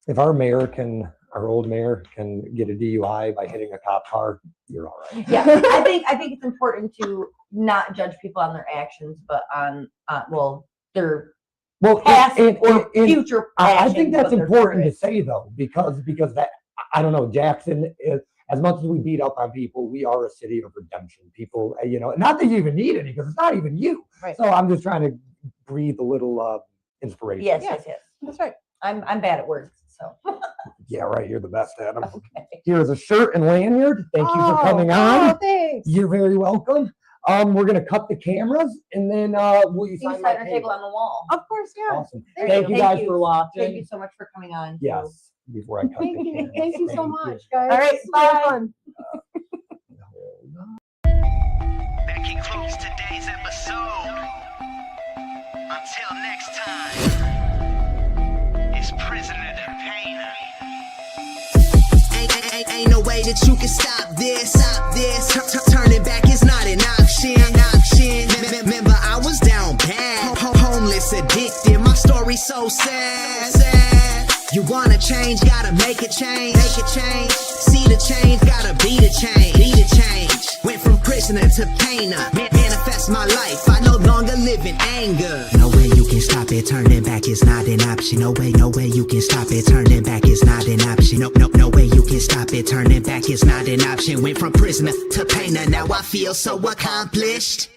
E: if our old mayor can get a DUI by hitting a cop car, you're all right.
A: Yeah. I think it's important to not judge people on their actions, but on, their past or future.
E: I think that's important to say though, because that, I don't know, Jackson is, as much as we beat up on people, we are a city of redemption. People, not that you even need any, because it's not even you.
A: Right.
E: So I'm just trying to breathe a little inspiration.
A: Yes.
D: That's right.
A: I'm bad at words, so.
E: Yeah, right. You're the best at them.
A: Okay.
E: Here's a shirt and lanyard. Thank you for coming on.
D: Oh, thanks.
E: You're very welcome. We're gonna cut the cameras and then will you sign
A: our table on the wall?
D: Of course, yeah.
E: Awesome. Thank you guys for watching.
A: Thank you so much for coming on.
E: Yes. Before I cut the camera.
D: Thank you so much, guys.
A: All right, bye.
D: Fun.
B: That concludes today's episode. Until next time, it's Prisoner2Painter.
C: Ain't no way that you can stop this. Turning back is not an option. Remember, I was down bad, homeless, addicted. My story so sad. You wanna change, gotta make a change. See the change, gotta be the change. Went from prisoner to painter. Manifest my life, I no longer live in anger. No way you can stop it, turning back is not an option. No way you can stop it, turning back is not an option. No way you can stop it, turning back is not an option. Went from prisoner to painter, now I feel so accomplished.